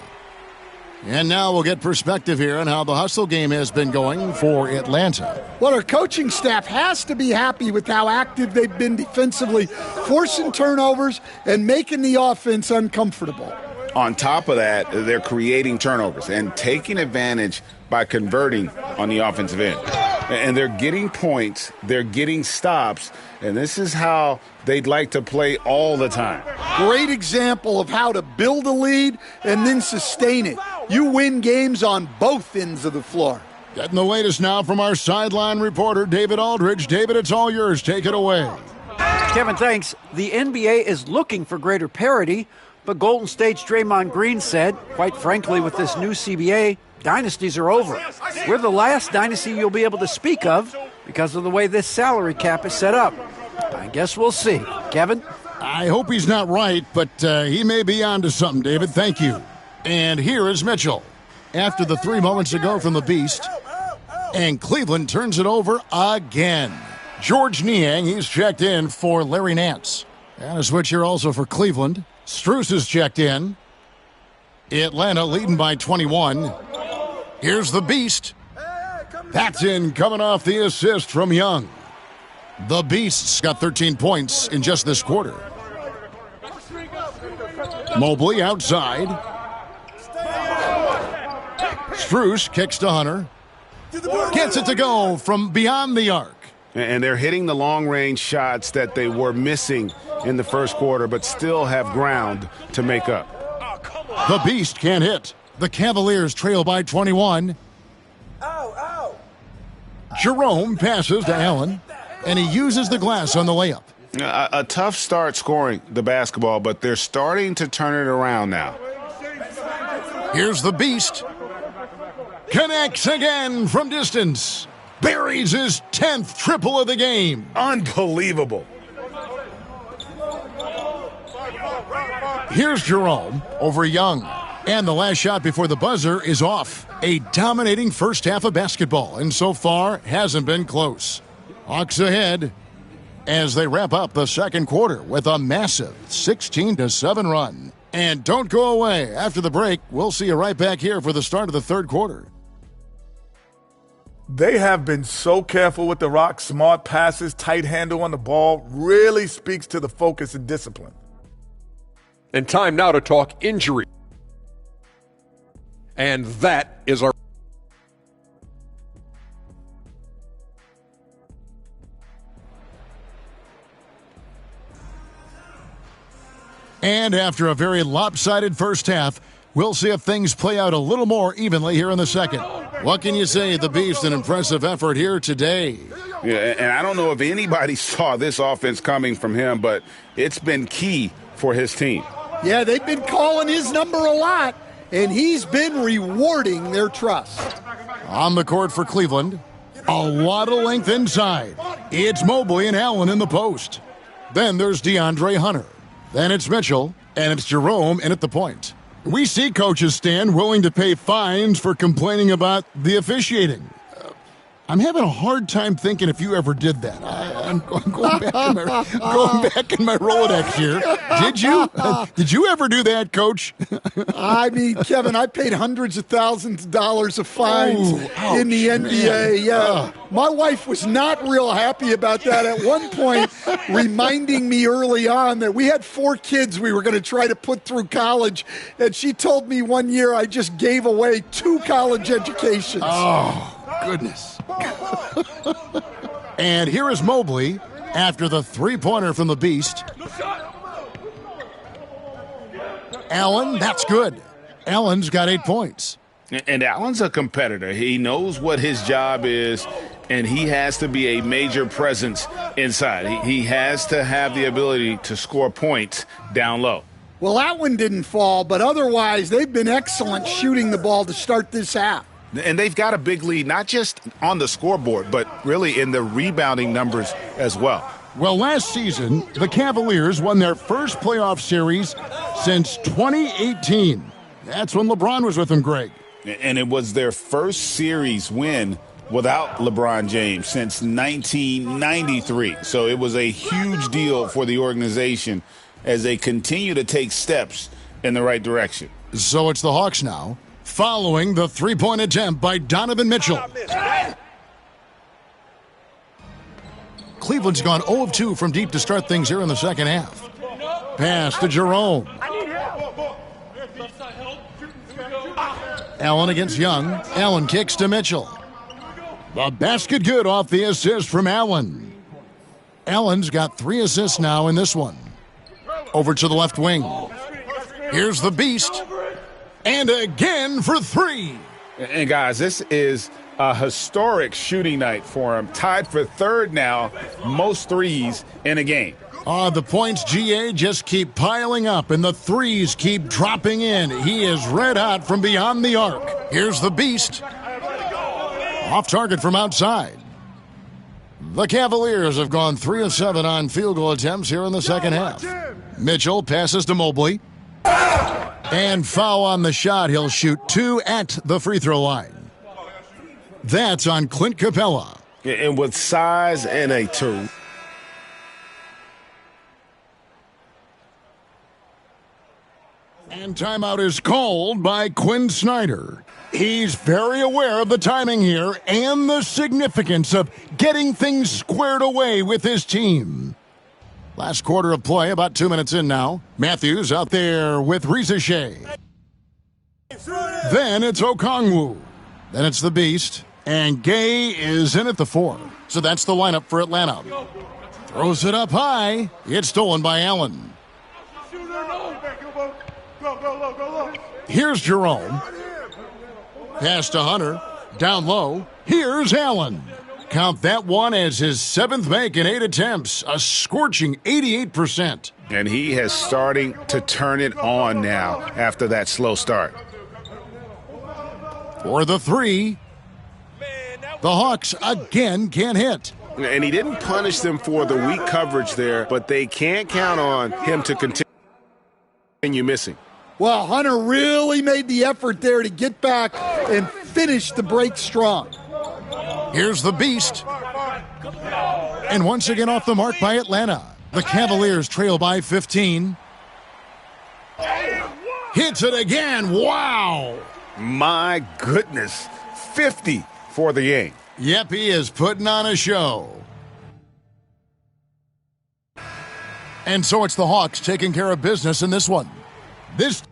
And now we'll get perspective here on how the hustle game has been going for Atlanta. Well, our coaching staff has to be happy with how active they've been defensively, forcing turnovers and making the offense uncomfortable. On top of that, they're creating turnovers and taking advantage by converting on the offensive end. And they're getting points, they're getting stops, and this is how they'd like to play all the time. Great example of how to build a lead and then sustain it. You win games on both ends of the floor. Getting the latest now from our sideline reporter, David Aldridge. David, it's all yours. Take it away. Kevin, thanks. The NBA is looking for greater parity, but Golden State's Draymond Green said, quite frankly, with this new CBA, dynasties are over. We're the last dynasty you'll be able to speak of because of the way this salary cap is set up. I guess we'll see. Kevin? I hope he's not right, but he may be onto something, David. Thank you. And here is Mitchell. After the 3 moments ago from the Beast. And Cleveland turns it over again. George Niang, he's checked in for Larry Nance. And a switch here also for Cleveland. Strus is checked in. Atlanta leading by 21. Here's the Beast. That's in, coming off the assist from Young. The Beast's got 13 points in just this quarter. Mobley outside. Strus kicks to Hunter. Gets it to go from beyond the arc. And they're hitting the long-range shots that they were missing in the first quarter, but still have ground to make up. The Beast can't hit. The Cavaliers trail by 21. Jerome passes to Allen, and he uses the glass on the layup. A tough start scoring the basketball, but they're starting to turn it around now. Here's the Beast. Connects again from distance. Buries his 10th triple of the game. Unbelievable. Here's Jerome over Young. And the last shot before the buzzer is off. A dominating first half of basketball, and so far hasn't been close. Hawks ahead as they wrap up the second quarter with a massive 16-7 run. And don't go away. After the break, we'll see you right back here for the start of the third quarter. They have been so careful with the rock. Smart passes, tight handle on the ball, really speaks to the focus and discipline. And time now to talk injury. And that is our... And after a very lopsided first half, we'll see if things play out a little more evenly here in the second. What can you say? The Beast, an impressive effort here today. Yeah, and I don't know if anybody saw this offense coming from him, but it's been key for his team. Yeah, they've been calling his number a lot. and he's been rewarding their trust. On the court for Cleveland, a lot of length inside. It's Mobley and Allen in the post. Then there's DeAndre Hunter. Then it's Mitchell, and it's Jerome in at the point. We see coaches stand willing to pay fines for complaining about the officiating. I'm having a hard time thinking if you ever did that. I'm going back in my Rolodex here. Did you? Did you ever do that, Coach? I mean, Kevin, I paid hundreds of thousands of dollars of fines in the NBA. Yeah, my wife was not real happy about that at one point, reminding me early on that we had 4 kids we were going to try to put through college, and she told me one year I just gave away 2 college educations. Oh, goodness. And here is Mobley after the three-pointer from the Beast. Allen, that's good. Allen's got 8 points. And Allen's a competitor. He knows what his job is, and he has to be a major presence inside. He has to have the ability to score points down low. Well, that one didn't fall, but otherwise they've been excellent shooting the ball to start this half. And they've got a big lead, not just on the scoreboard, but really in the rebounding numbers as well. Well, last season, the Cavaliers won their first playoff series since 2018. That's when LeBron was with them, Greg. And it was their first series win without LeBron James since 1993. So it was a huge deal for the organization as they continue to take steps in the right direction. So it's the Hawks now, following the three-point attempt by Donovan Mitchell. Cleveland's gone 0 of 2 from deep to start things here in the second half. Pass to Jerome. Allen against Young. Allen kicks to Mitchell. The basket good off the assist from Allen. Allen's got 3 assists now in this one. Over to the left wing. Here's the Beast. And again for 3. And guys, this is a historic shooting night for him. Tied for 3rd now, most threes in a game. The points, GA, just keep piling up, and the threes keep dropping in. He is red hot from beyond the arc. Here's the Beast. Off target from outside. The Cavaliers have gone 3 of 7 on field goal attempts here in the second half. Mitchell passes to Mobley. And foul on the shot. He'll shoot 2 at the free throw line. That's on Clint Capella. And with size and a 2. And timeout is called by Quinn Snyder. He's very aware of the timing here and the significance of getting things squared away with his team. Last quarter of play, about 2 minutes in now. Matthews out there with Rizachet. Then it's Okongwu. Then it's the Beast. And Gay is in at the 4. So that's the lineup for Atlanta. Throws it up high. It's stolen by Allen. Here's Jerome. Pass to Hunter. Down low. Here's Allen. Count that one as his 7th make in 8 attempts. A scorching 88%. And he is starting to turn it on now after that slow start. For the 3. The Hawks again can't hit. And he didn't punish them for the weak coverage there, but they can't count on him to continue missing. Well, Hunter really made the effort there to get back and finish the break strong. Here's the Beast. And once again off the mark by Atlanta. The Cavaliers trail by 15. Hits it again. Wow. My goodness. 50 for the game. Yep, he is putting on a show. And so it's the Hawks taking care of business in this one. This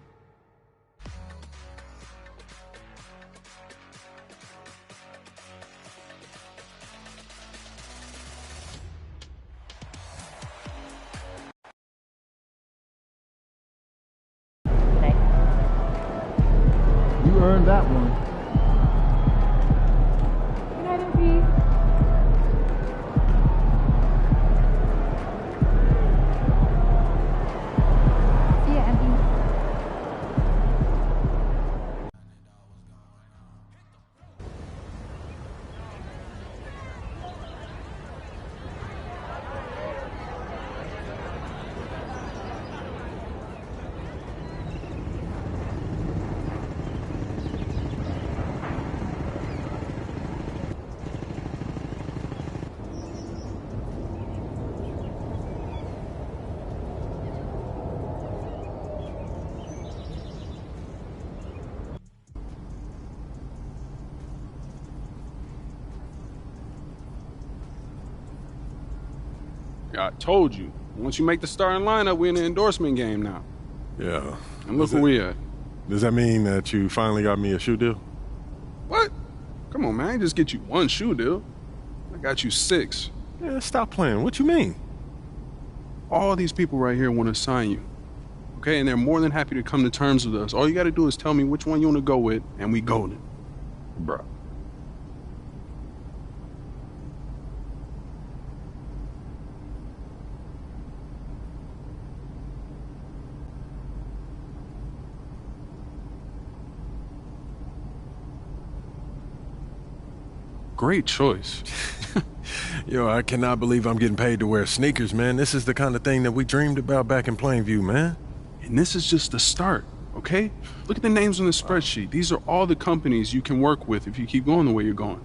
You earned that one. Good night, MP. See ya, MP. Yeah, I told you. Once you make the starting lineup, we're in the endorsement game now. Yeah. And look where we at. Does that mean that you finally got me a shoe deal? What? Come on, man. I ain't just get you one shoe deal. I got you 6. Yeah, stop playing. What you mean? All these people right here want to sign you. Okay, and they're more than happy to come to terms with us. All you got to do is tell me which one you want to go with, and we golden. Bro. Great choice. Yo, I cannot believe I'm getting paid to wear sneakers, man. This is the kind of thing that we dreamed about back in Plainview, man. And this is just the start, okay? Look at the names on the spreadsheet. These are all the companies you can work with if you keep going the way you're going.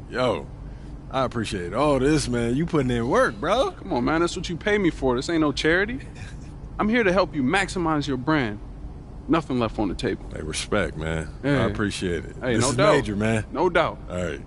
Yo, I appreciate all this, man. You putting in work, bro. Come on, man. That's what you pay me for. This ain't no charity. I'm here to help you maximize your brand. Nothing left on the table. Hey, respect, man. Hey. I appreciate it. Hey, this no is doubt. major, man. No doubt. All right.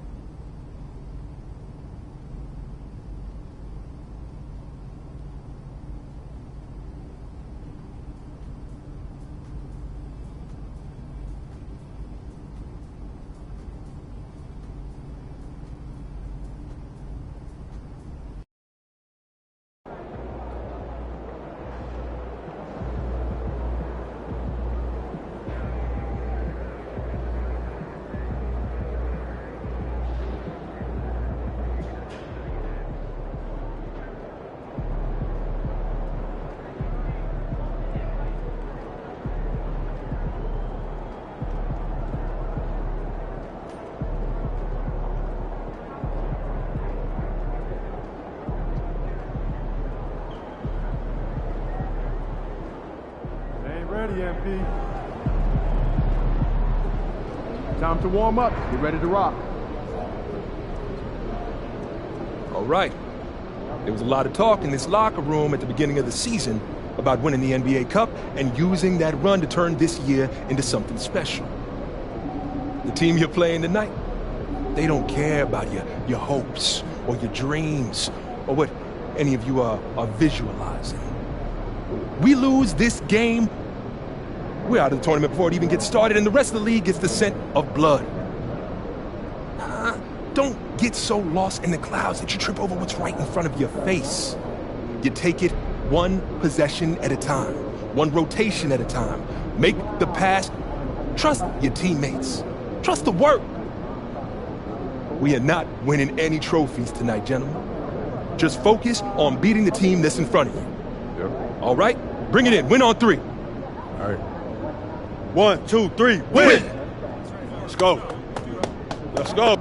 Ready, MP. Time to warm up. Get ready to rock. All right. There was a lot of talk in this locker room at the beginning of the season about winning the NBA Cup and using that run to turn this year into something special. The team you're playing tonight, they don't care about your hopes or your dreams or what any of you are visualizing. We lose this game, we're out of the tournament before it even gets started, and the rest of the league gets the scent of blood. Don't get so lost in the clouds that you trip over what's right in front of your face. You take it one possession at a time, one rotation at a time. Make the pass. Trust your teammates. Trust the work. We are not winning any trophies tonight, gentlemen. Just focus on beating the team that's in front of you. Yep. All right? Bring it in. Win on 3. All right. 1, 2, 3, win! Let's go. Let's go.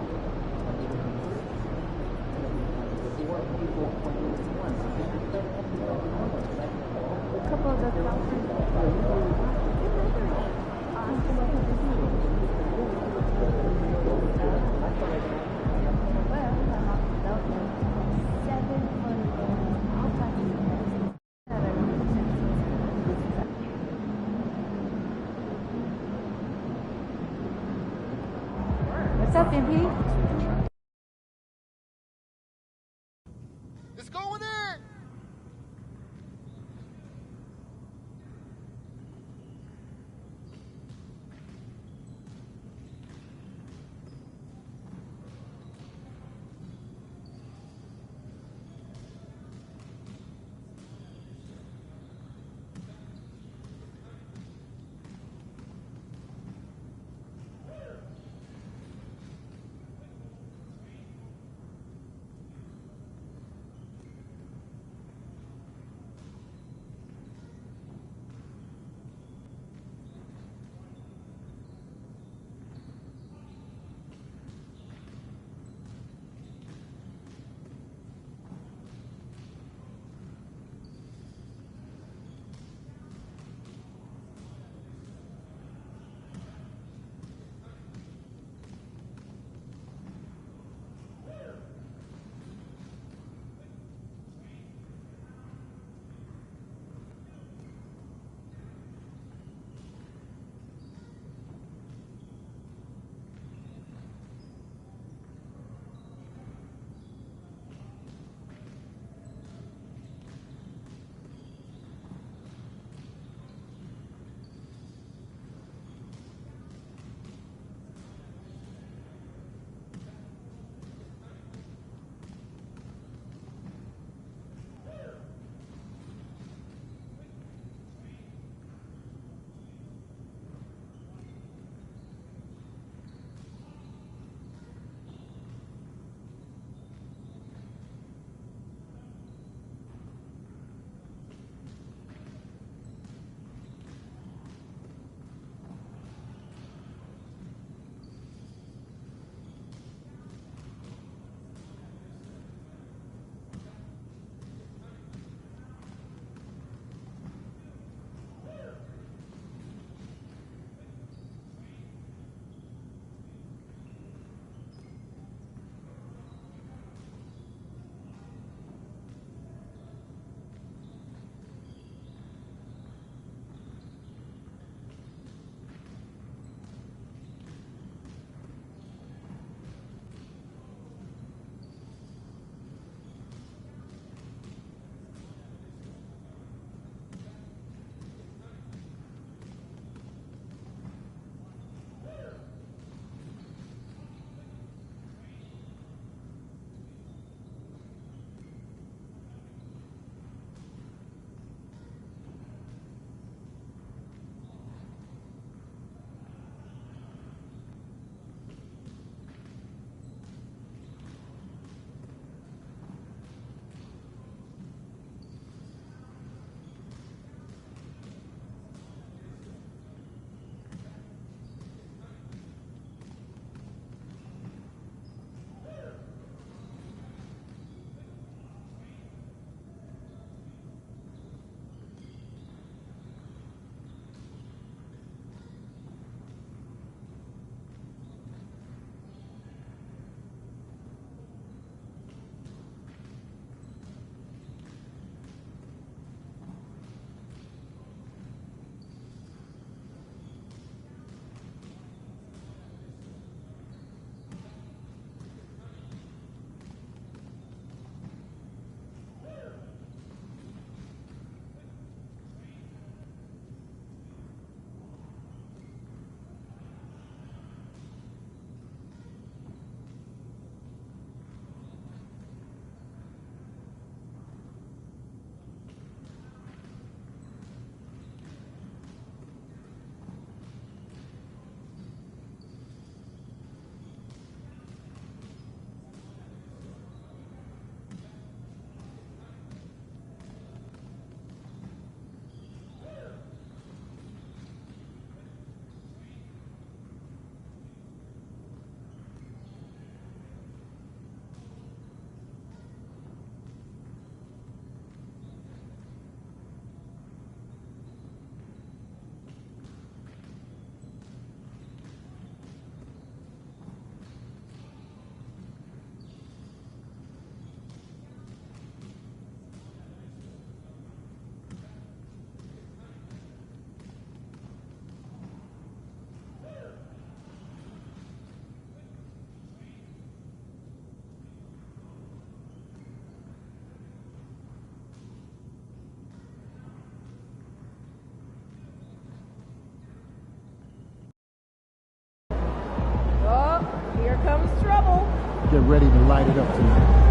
What's up, MP? It's going in! get ready to light it up tonight.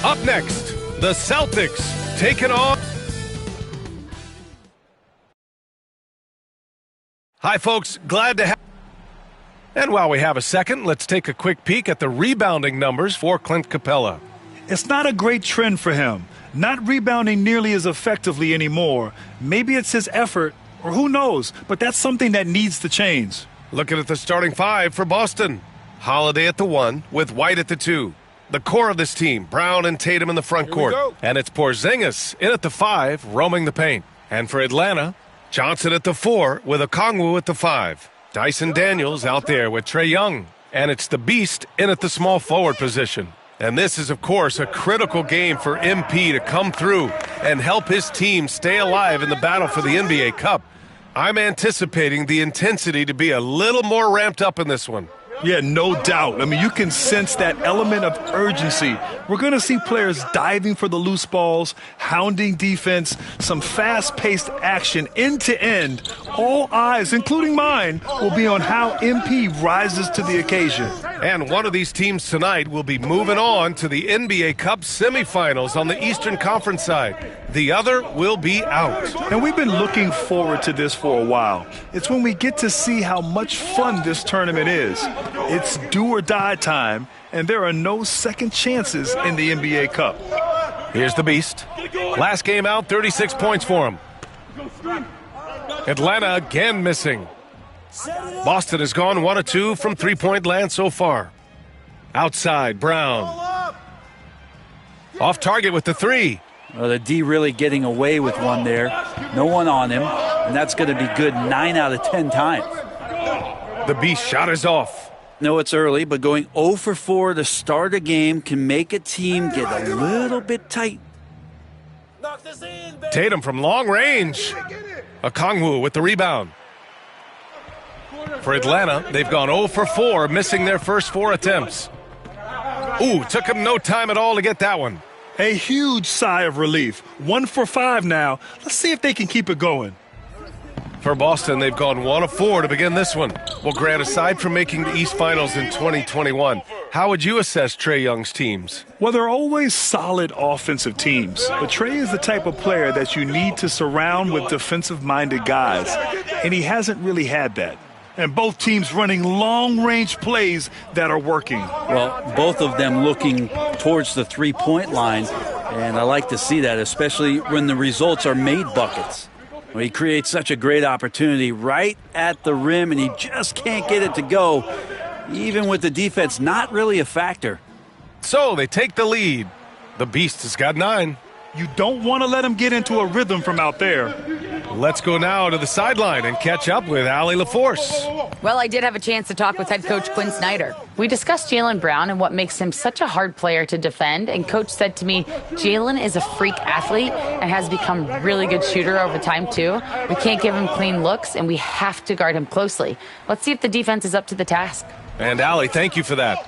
Up next, the Celtics taking on... Hi, folks. Glad to have... And while we have a second, let's take a quick peek at the rebounding numbers for Clint Capella. It's not a great trend for him. Not rebounding nearly as effectively anymore. Maybe it's his effort, or who knows, but that's something that needs to change. Looking at the starting five for Boston. Holiday at the 1 with White at the 2. The core of this team, Brown and Tatum in the front court. And it's Porzingis in at the 5, roaming the paint. And for Atlanta, Johnson at the 4 with Okongwu at the 5. Dyson Daniels out there with Trae Young. And it's the Beast in at the small forward position. And this is, of course, a critical game for MP to come through and help his team stay alive in the battle for the NBA Cup. I'm anticipating the intensity to be a little more ramped up in this one. Yeah, no doubt. I mean, you can sense that element of urgency. We're going to see players diving for the loose balls, hounding defense, some fast-paced action end to end. All eyes, including mine, will be on how MP rises to the occasion. And one of these teams tonight will be moving on to the NBA Cup semifinals on the Eastern Conference side. The other will be out. And we've been looking forward to this for a while. It's when we get to see how much fun this tournament is. It's do or die time, and there are no second chances in the NBA Cup. Here's the Beast. Last game out, 36 points for him. Atlanta again missing. Boston has gone 1 of 2 from three-point land so far. Outside, Brown. Off target with the 3. Well, the D really getting away with one there. No one on him, and that's going to be good 9 out of 10 times. The Beast shot is off. No, it's early, but going 0 for 4 to start a game can make a team get a little bit tight. Tatum from long range. Okongwu with the rebound. For Atlanta, they've gone 0 for 4, missing their first 4 attempts. Ooh, took him no time at all to get that one. A huge sigh of relief. 1 for 5 now. Let's see if they can keep it going. For Boston, they've gone 1 of 4 to begin this one. Well, Grant, aside from making the East Finals in 2021, how would you assess Trae Young's teams? Well, they're always solid offensive teams. But Trae is the type of player that you need to surround with defensive-minded guys. And he hasn't really had that. And both teams running long-range plays that are working. Well, both of them looking towards the three-point line. And I like to see that, especially when the results are made buckets. Well, he creates such a great opportunity right at the rim, and he just can't get it to go, even with the defense not really a factor. So they take the lead. The Beast has got 9. You don't want to let him get into a rhythm from out there. Let's go now to the sideline and catch up with Allie LaForce. Well, I did have a chance to talk with head coach Quinn Snyder. We discussed Jaylen Brown and what makes him such a hard player to defend, and coach said to me, Jaylen is a freak athlete and has become a really good shooter over time too. We can't give him clean looks, and we have to guard him closely. Let's see if the defense is up to the task. And Allie, thank you for that.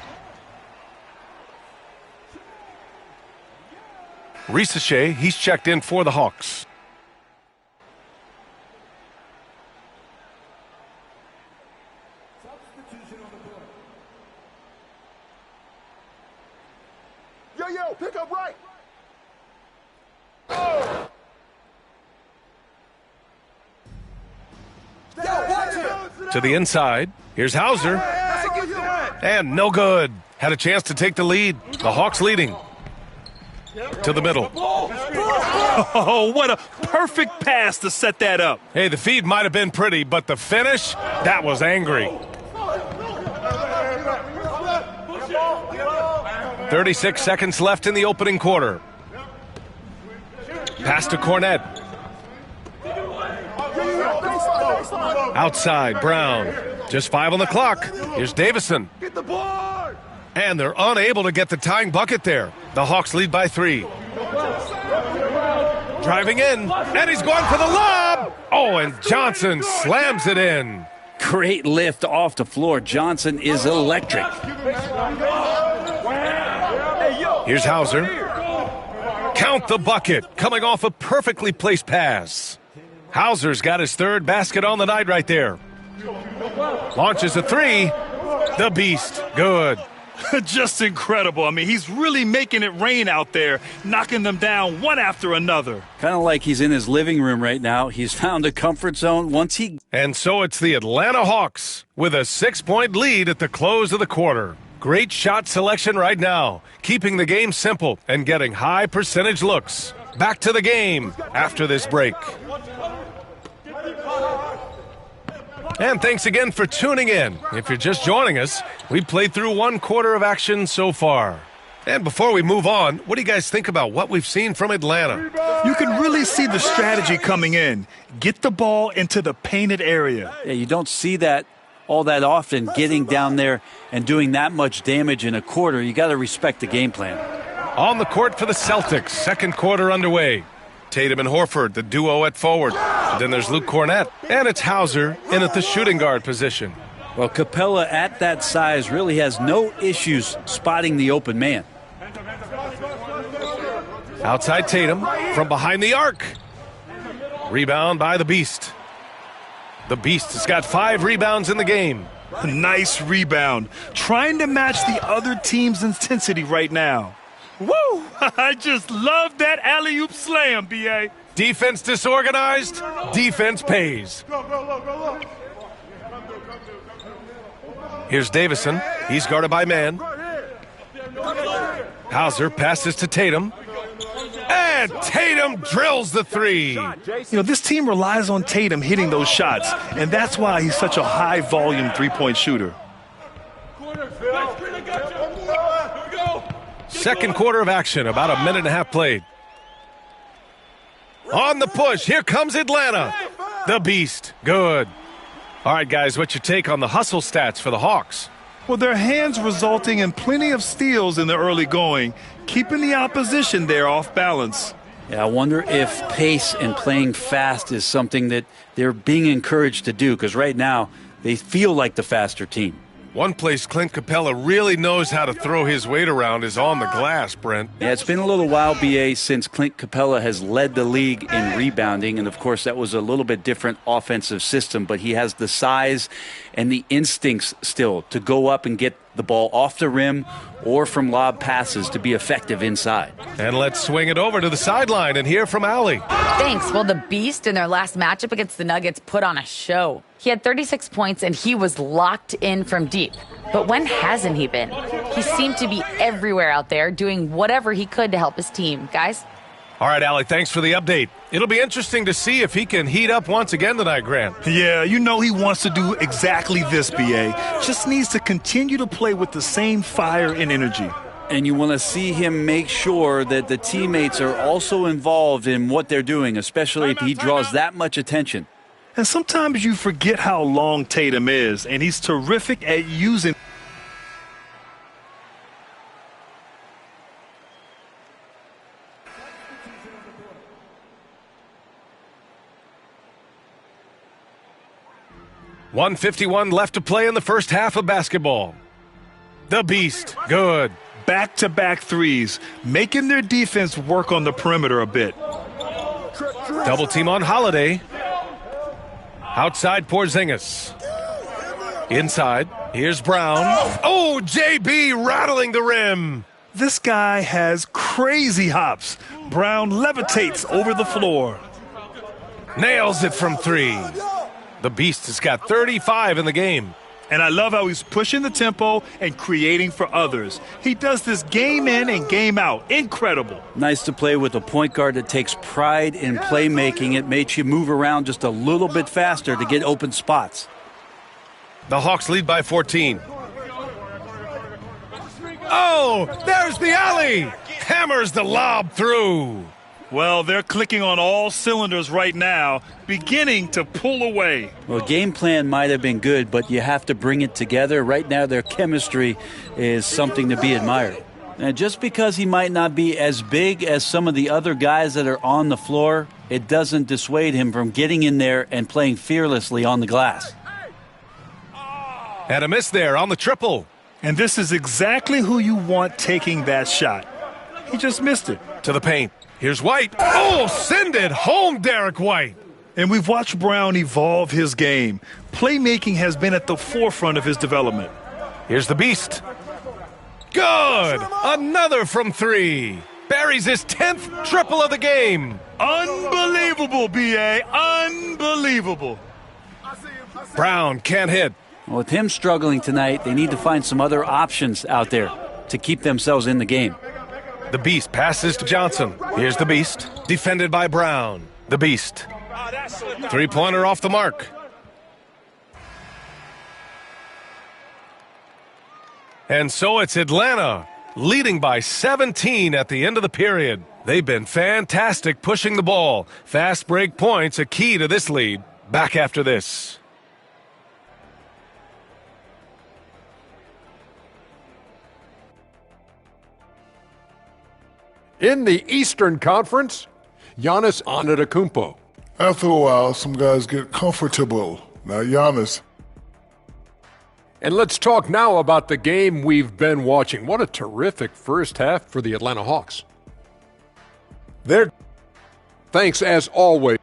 Risache, he's checked in for the Hawks. Yo, pick up right. To the inside. Here's Hauser. And no good. Had a chance to take the lead. The Hawks leading. To the middle. Oh, what a perfect pass to set that up. Hey, the feed might have been pretty, but the finish, that was angry. 36 seconds left in the opening quarter. Pass to Cornette. Outside, Brown. Just 5 on the clock. Here's Davison. And they're unable to get the tying bucket there. The Hawks lead by 3. Driving in, and he's going for the lob. Oh, and Johnson slams it in. Great lift off the floor. Johnson is electric. Here's Hauser. Count the bucket, coming off a perfectly placed pass. Hauser's got his 3rd basket on the night right there. Launches a 3. The Beast, good. Just incredible. I mean, he's really making it rain out there, knocking them down one after another. Kind of like he's in his living room right now. He's found a comfort zone once he... And so it's the Atlanta Hawks with a 6-point lead at the close of the quarter. Great shot selection right now, keeping the game simple and getting high percentage looks. Back to the game after this break. And thanks again for tuning in. If you're just joining us, we've played through 1 quarter of action so far. And before we move on, what do you guys think about what we've seen from Atlanta? You can really see the strategy coming in. Get the ball into the painted area. Yeah, you don't see that all that often, getting down there and doing that much damage in a quarter. You got to respect the game plan. On the court for the Celtics, 2nd quarter underway. Tatum and Horford, the duo at forward. And then there's Luke Cornett, and it's Hauser in at the shooting guard position. Well, Capella at that size really has no issues spotting the open man. Outside Tatum from behind the arc. Rebound by the Beast. The Beast has got 5 rebounds in the game. Nice rebound. Trying to match the other team's intensity right now. Woo! I just love that alley-oop slam, B.A. Defense disorganized, defense pays. Here's Davison. He's guarded by man. Hauser passes to Tatum. And Tatum drills the 3. You know, this team relies on Tatum hitting those shots, and that's why he's such a high-volume three-point shooter. 2nd quarter of action, about a minute and a half played. On the push, here comes Atlanta. The Beast, good. All right, guys, what's your take on the hustle stats for the Hawks? Well, their hands resulting in plenty of steals in the early going, keeping the opposition there off balance. Yeah, I wonder if pace and playing fast is something that they're being encouraged to do, because right now they feel like the faster team. One place Clint Capella really knows how to throw his weight around is on the glass, Brent. Yeah, it's been a little while, B.A., since Clint Capella has led the league in rebounding. And, of course, that was a little bit different offensive system. But he has the size and the instincts still to go up and get the ball off the rim or from lob passes to be effective inside. And let's swing it over to the sideline and hear from Allie. Thanks. Well, the Beast in their last matchup against the Nuggets put on a show. He had 36 points, and he was locked in from deep. But when hasn't he been? He seemed to be everywhere out there, doing whatever he could to help his team. Guys? All right, Allie, thanks for the update. It'll be interesting to see if he can heat up once again tonight, Grant. Yeah, you know he wants to do exactly this, B.A. Just needs to continue to play with the same fire and energy. And you want to see him make sure that the teammates are also involved in what they're doing, especially if he draws that much attention. And sometimes you forget how long Tatum is, and he's terrific at using. .151 left to play in the first half of basketball. The Beast, good. Back-to-back threes, making their defense work on the perimeter a bit. Double team on Holiday. Outside Porzingis. Inside, here's Brown. Oh, JB rattling the rim. This guy has crazy hops. Brown levitates over the floor. Nails it from 3. The Beast has got 35 in the game. And I love how he's pushing the tempo and creating for others. He does this game in and game out. Incredible. Nice to play with a point guard that takes pride in playmaking. It makes you move around just a little bit faster to get open spots. The Hawks lead by 14. Oh, there's the alley. Hammers the lob through. Well, they're clicking on all cylinders right now, beginning to pull away. Well, game plan might have been good, but you have to bring it together. Right now, their chemistry is something to be admired. And just because he might not be as big as some of the other guys that are on the floor, it doesn't dissuade him from getting in there and playing fearlessly on the glass. And a miss there on the triple. And this is exactly who you want taking that shot. He just missed it. To the paint. Here's White. Oh, send it home, Derek White. And we've watched Brown evolve his game. Playmaking has been at the forefront of his development. Here's the Beast. Good! Another from three. Buries his 10th triple of the game. Unbelievable, B.A. Unbelievable. Brown can't hit. Well, with him struggling tonight, they need to find some other options out there to keep themselves in the game. The Beast passes to Johnson. Here's the Beast. Defended by Brown. The Beast. Three-pointer off the mark. And so it's Atlanta, leading by 17 at the end of the period. They've been fantastic pushing the ball. Fast break points, a key to this lead. Back after this. In the Eastern Conference, Giannis Antetokounmpo. After a while, some guys get comfortable. Now, Giannis. And let's talk now about the game we've been watching. What a terrific first half for the Atlanta Hawks. Thanks, as always.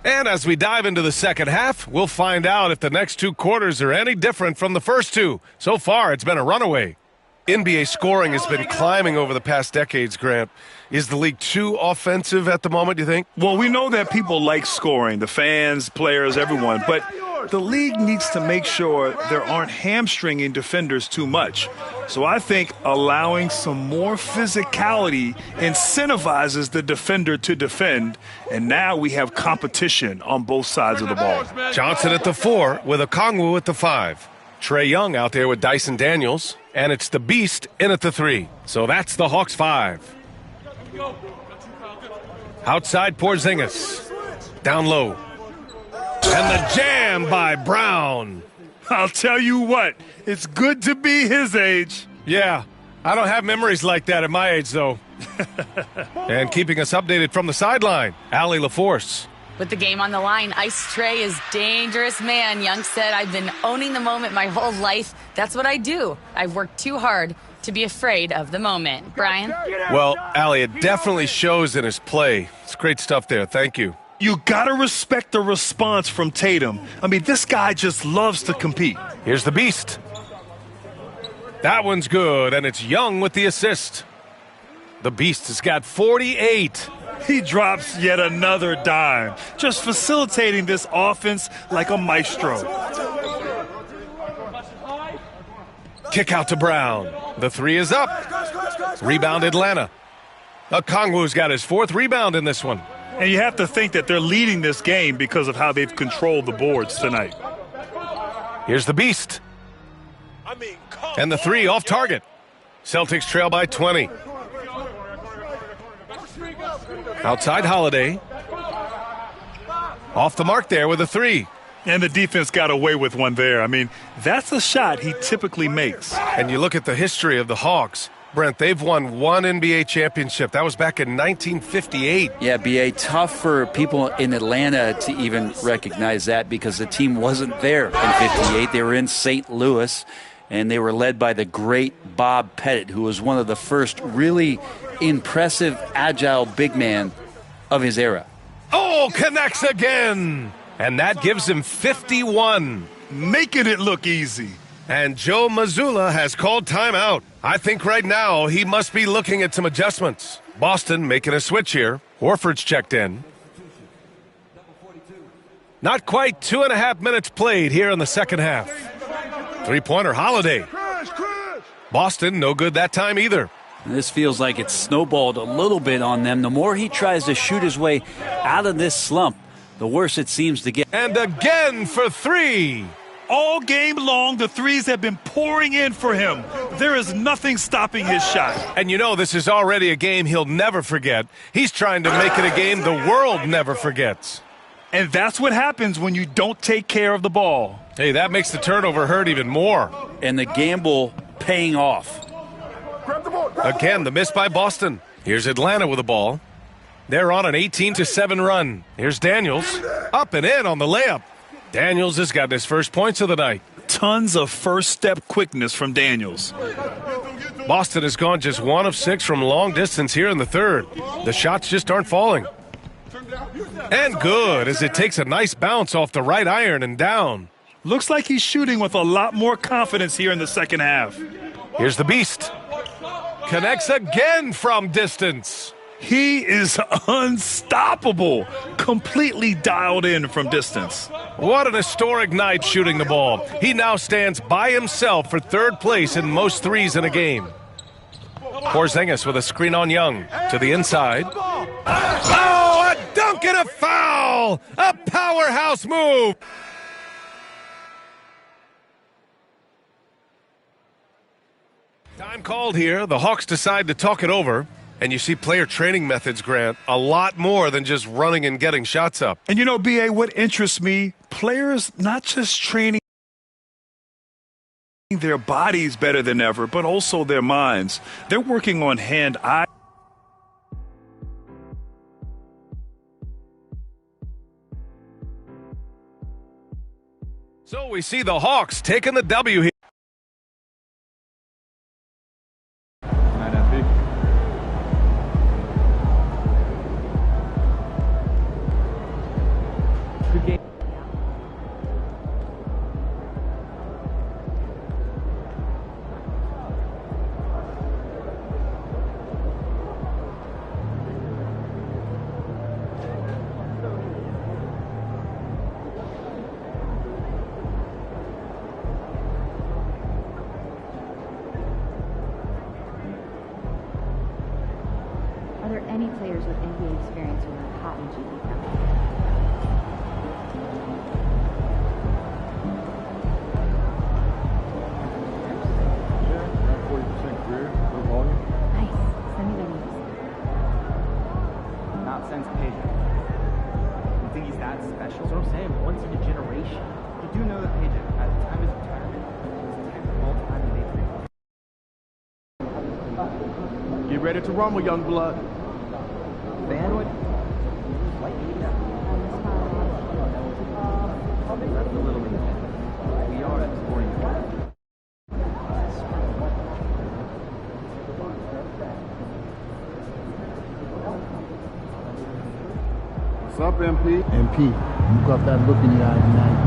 And as we dive into the second half, we'll find out if the next two quarters are any different from the first two. So far, it's been a runaway. NBA scoring has been climbing over the past decades, Grant. Is the league too offensive at the moment, do you think? Well, we know that people like scoring, the fans, players, everyone, but the league needs to make sure there aren't hamstringing defenders too much. So I think allowing some more physicality incentivizes the defender to defend, and now we have competition on both sides of the ball. Johnson at the 4 with Okongwu at the 5. Trae Young out there with Dyson Daniels, and it's the Beast in at the 3. So that's the Hawks 5. Outside Porzingis. Down low. And the jam by Brown. I'll tell you what, it's good to be his age. Yeah, I don't have memories like that at my age, though. And keeping us updated from the sideline, Allie LaForce. With the game on the line, Ice Trae is dangerous, man. Young said, I've been owning the moment my whole life. That's what I do. I've worked too hard to be afraid of the moment. Brian? Well, Allie, it definitely shows in his play. It's great stuff there. Thank you. You got to respect the response from Tatum. I mean, this guy just loves to compete. Here's the Beast. That one's good, and it's Young with the assist. The Beast has got 48. He drops yet another dime, just facilitating this offense like a maestro. Kick out to Brown. The 3 is up. Rebound Atlanta. Okongwu's got his 4th rebound in this one. And you have to think that they're leading this game because of how they've controlled the boards tonight. Here's the Beast. And the 3 off target. Celtics trail by 20. Outside Holiday. Off the mark there with a 3. And the defense got away with one there. I mean, that's a shot he typically makes. And you look at the history of the Hawks. Brent, they've won one NBA championship. That was back in 1958. Yeah, B.A., tough for people in Atlanta to even recognize that because the team wasn't there in 58. They were in St. Louis, and they were led by the great Bob Pettit, who was one of the first really impressive, agile big man of his era. Oh, connects again. And that gives him 51. Making it look easy. And Joe Mazzulla has called timeout. I think right now he must be looking at some adjustments. Boston making a switch here. Horford's checked in. Not quite 2.5 minutes played here in the second half. Three-pointer Holiday. Boston no good that time either. This feels like it's snowballed a little bit on them. The more he tries to shoot his way out of this slump, the worse it seems to get. And again for 3. all game long, the threes have been pouring in for him. There is nothing stopping his shot. And you know this is already a game he'll never forget. He's trying to make it a game the world never forgets. And that's what happens when you don't take care of the ball. Hey, that makes the turnover hurt even more. And the gamble paying off. Again, the miss by Boston. Here's Atlanta with the ball. They're on an 18-7 run. Here's Daniels. Up and in on the layup. Daniels has gotten his first points of the night. Tons of first-step quickness from Daniels. Boston has gone just 1 of 6 from long distance here in the third. The shots just aren't falling. And good, as it takes a nice bounce off the right iron and down. Looks like he's shooting with a lot more confidence here in the second half. Here's the Beast. Connects again from distance. He is unstoppable, completely dialed in from distance. What an historic night shooting the ball. He now stands by himself for third place in most threes in a game. Porzingis with a screen on Young to the inside. Oh, a dunk and a foul! A powerhouse move! Time called here. The Hawks decide to talk it over. And you see player training methods, Grant, a lot more than just running and getting shots up. And you know, B.A., what interests me, players not just training their bodies better than ever, but also their minds. They're working on hand-eye. So we see the Hawks taking the W here. Are there any players with NBA experience who are hot in G League now? Yeah, 40% career, low volume. Nice. Send me their names. Not since Pedro. You think he's that special? That's what I'm saying. Once in a generation. You do know that Pedro, at the time of his retirement, was 10th all-time in major. Get ready to rumble, young blood. Fan would that's the little league. We are at sporting. What's up, MP? MP, you got that look in your eye tonight.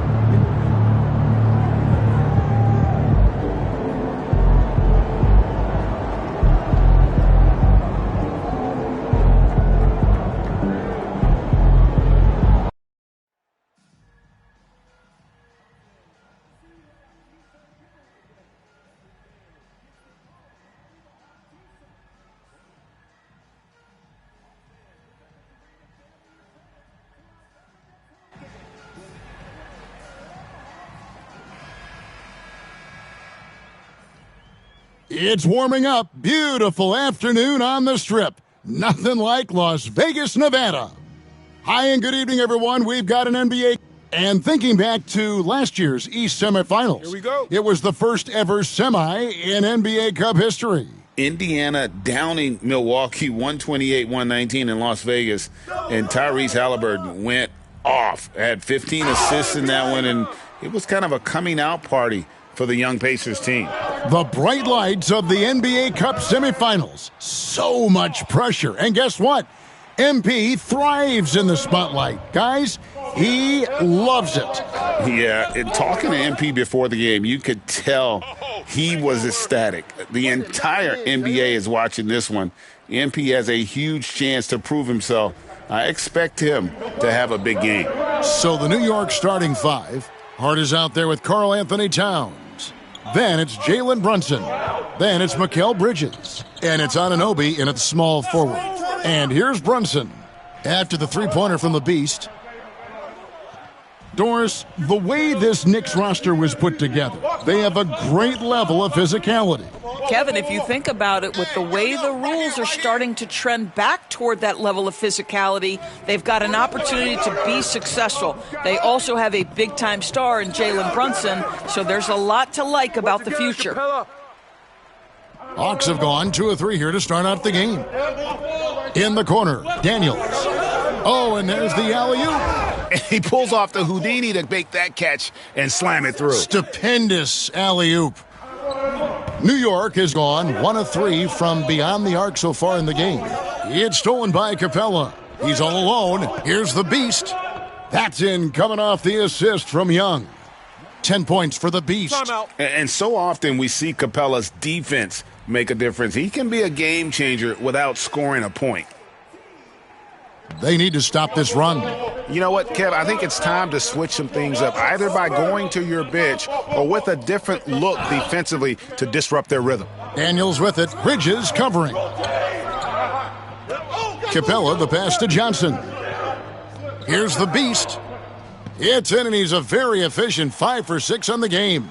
It's warming up. Beautiful afternoon on the Strip. Nothing like Las Vegas, Nevada. Hi and good evening, everyone. We've got an NBA. And thinking back to last year's East semifinals. Here we go. It was the first ever semi in NBA Cup history. Indiana downing Milwaukee 128-119 in Las Vegas. And Tyrese Halliburton went off. Had 15 assists in that one, and it was kind of a coming out party for the young Pacers team. The bright lights of the NBA Cup semifinals. So much pressure. And guess what? MP thrives in the spotlight. Guys, he loves it. Yeah, and talking to MP before the game, you could tell he was ecstatic. The entire NBA is watching this one. MP has a huge chance to prove himself. I expect him to have a big game. So the New York starting five. Hart is out there with Karl Anthony Towns. Then it's Jalen Brunson. Then it's Mikal Bridges. And it's Anunoby in at the small forward. And here's Brunson. After the three-pointer from the Beast. Doris, the way this Knicks roster was put together, they have a great level of physicality. Kevin, if you think about it, with the way the rules are starting to trend back toward that level of physicality, they've got an opportunity to be successful. They also have a big-time star in Jalen Brunson, so there's a lot to like about the future. Hawks have gone 2 of 3 here to start out the game. In the corner, Daniels. Oh, and there's the alley-oop. And he pulls off the Houdini to make that catch and slam it through. Stupendous alley-oop. New York has gone 1 of 3 from beyond the arc so far in the game. It's stolen by Capella. He's all alone. Here's the Beast. That's in, coming off the assist from Young. 10 points for the Beast. And so often we see Capella's defense make a difference. He can be a game changer without scoring a point. They need to stop this run. You know what, Kev? I think it's time to switch some things up, either by going to your bench or with a different look defensively to disrupt their rhythm. Daniels with it. Bridges covering. Capella, the pass to Johnson. Here's the Beast. It's in, and he's a very efficient 5 for 6 on the game.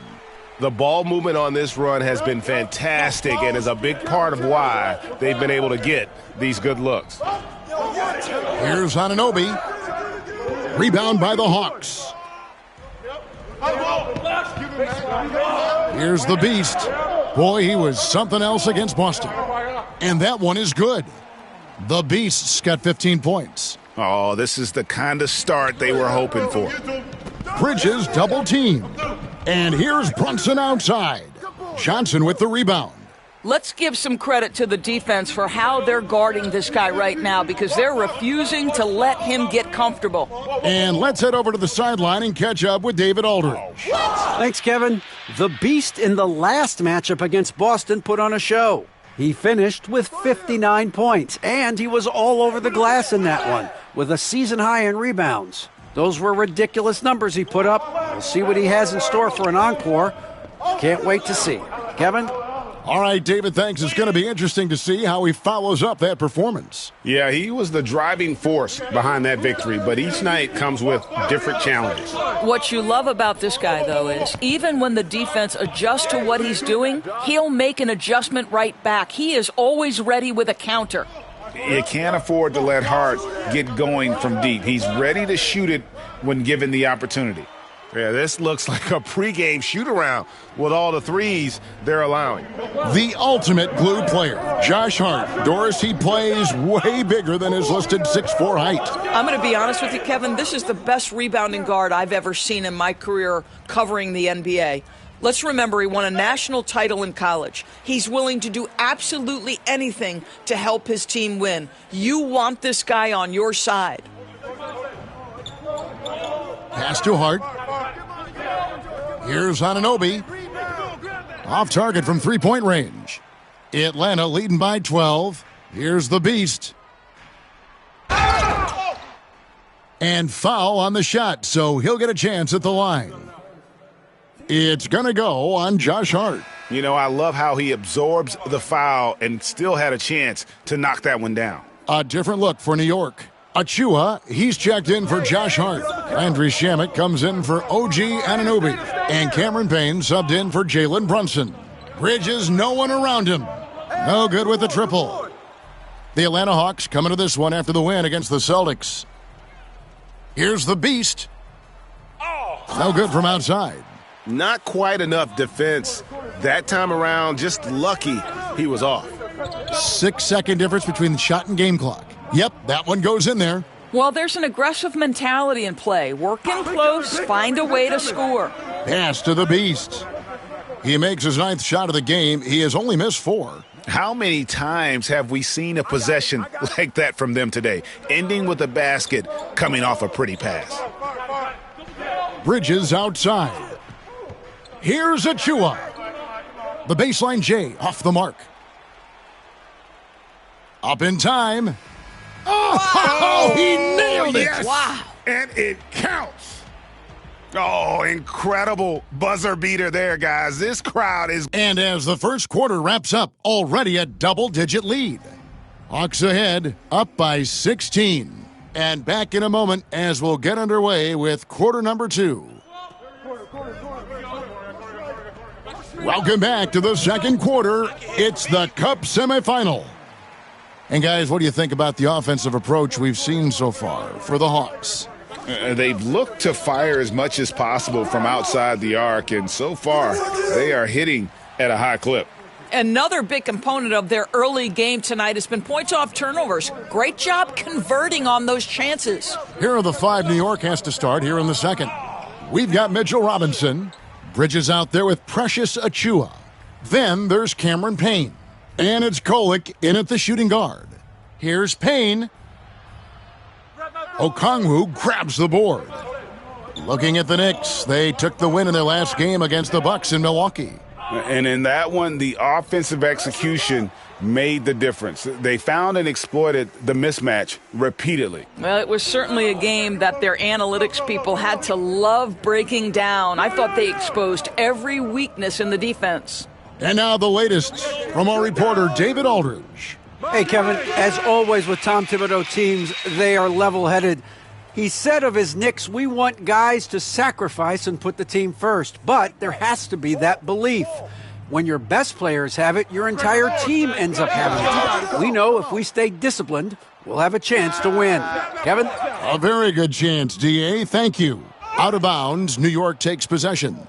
The ball movement on this run has been fantastic and is a big part of why they've been able to get these good looks. Here's Anunoby. Rebound by the Hawks. Here's the Beast. Boy, he was something else against Boston. And that one is good. The Beast's got 15 points. Oh, this is the kind of start they were hoping for. Bridges double teamed. And here's Brunson outside. Johnson with the rebound. Let's give some credit to the defense for how they're guarding this guy right now, because they're refusing to let him get comfortable. And let's head over to the sideline and catch up with David Aldridge. Thanks, Kevin. The Beast in the last matchup against Boston put on a show. He finished with 59 points, and he was all over the glass in that one, with a season high in rebounds. Those were ridiculous numbers he put up. We'll see what he has in store for an encore. Can't wait to see. Kevin? All right, David, thanks. It's going to be interesting to see how he follows up that performance. Yeah, he was the driving force behind that victory, but each night comes with different challenges. What you love about this guy, though, is even when the defense adjusts to what he's doing, he'll make an adjustment right back. He is always ready with a counter. You can't afford to let Hart get going from deep. He's ready to shoot it when given the opportunity. Yeah, this looks like a pregame shoot-around with all the threes they're allowing. The ultimate glue player, Josh Hart. Doris, he plays way bigger than his listed 6'4" height. I'm going to be honest with you, Kevin. This is the best rebounding guard I've ever seen in my career covering the NBA. Let's remember he won a national title in college. He's willing to do absolutely anything to help his team win. You want this guy on your side. Pass to Hart. Here's Anunoby. Off target from three-point range. Atlanta leading by 12. Here's the Beast. And foul on the shot, so he'll get a chance at the line. It's going to go on Josh Hart. You know, I love how he absorbs the foul and still had a chance to knock that one down. A different look for New York. Achua, he's checked in for Josh Hart. Landry Shamet comes in for OG Anunoby. And Cameron Payne subbed in for Jalen Brunson. Bridges, no one around him. No good with the triple. The Atlanta Hawks coming to this one after the win against the Celtics. Here's the Beast. No good from outside. Not quite enough defense. That time around, just lucky he was off. 6-second difference between the shot and game clock. Yep, that one goes in there. Well, there's an aggressive mentality in play. Work in close, find a way to score. Pass to the Beast. He makes his 9th shot of the game. He has only missed 4. How many times have we seen a possession like that from them today, ending with a basket coming off a pretty pass? Bridges outside. Here's Achua. The baseline J off the mark. Up in time. Oh, he nailed it. Yes. Wow. And it counts. Oh, incredible buzzer beater there, guys. This crowd is... And as the first quarter wraps up, already a double-digit lead. Hawks ahead, up by 16. And back in a moment as we'll get underway with quarter number 2. Welcome back to the second quarter. It's the Cup semifinal. And guys, what do you think about the offensive approach we've seen so far for the Hawks? They've looked to fire as much as possible from outside the arc, and so far they are hitting at a high clip. Another big component of their early game tonight has been points off turnovers. Great job converting on those chances. Here are the 5 New York has to start here in the second. We've got Mitchell Robinson. Bridges out there with Precious Achua. Then there's Cameron Payne. And it's Kolek in at the shooting guard. Here's Payne. Okongwu grabs the board. Looking at the Knicks, they took the win in their last game against the Bucks in Milwaukee. And in that one, the offensive execution made the difference. They found and exploited the mismatch repeatedly. Well, it was certainly a game that their analytics people had to love breaking down. I thought they exposed every weakness in the defense. And now the latest from our reporter, David Aldridge. Hey, Kevin, as always with Tom Thibodeau teams, they are level-headed. He said of his Knicks, we want guys to sacrifice and put the team first, but there has to be that belief. When your best players have it, your entire team ends up having it. We know if we stay disciplined, we'll have a chance to win. Kevin? A very good chance, D.A. Thank you. Out of bounds, New York takes possession.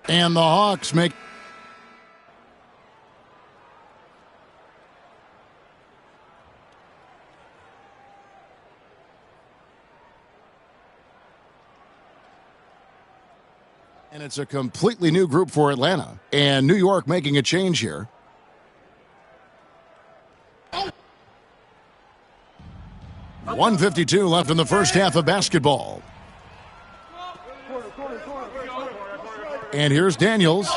And the Hawks make... And it's a completely new group for Atlanta. And New York making a change here. .152 left in the first half of basketball. And here's Daniels.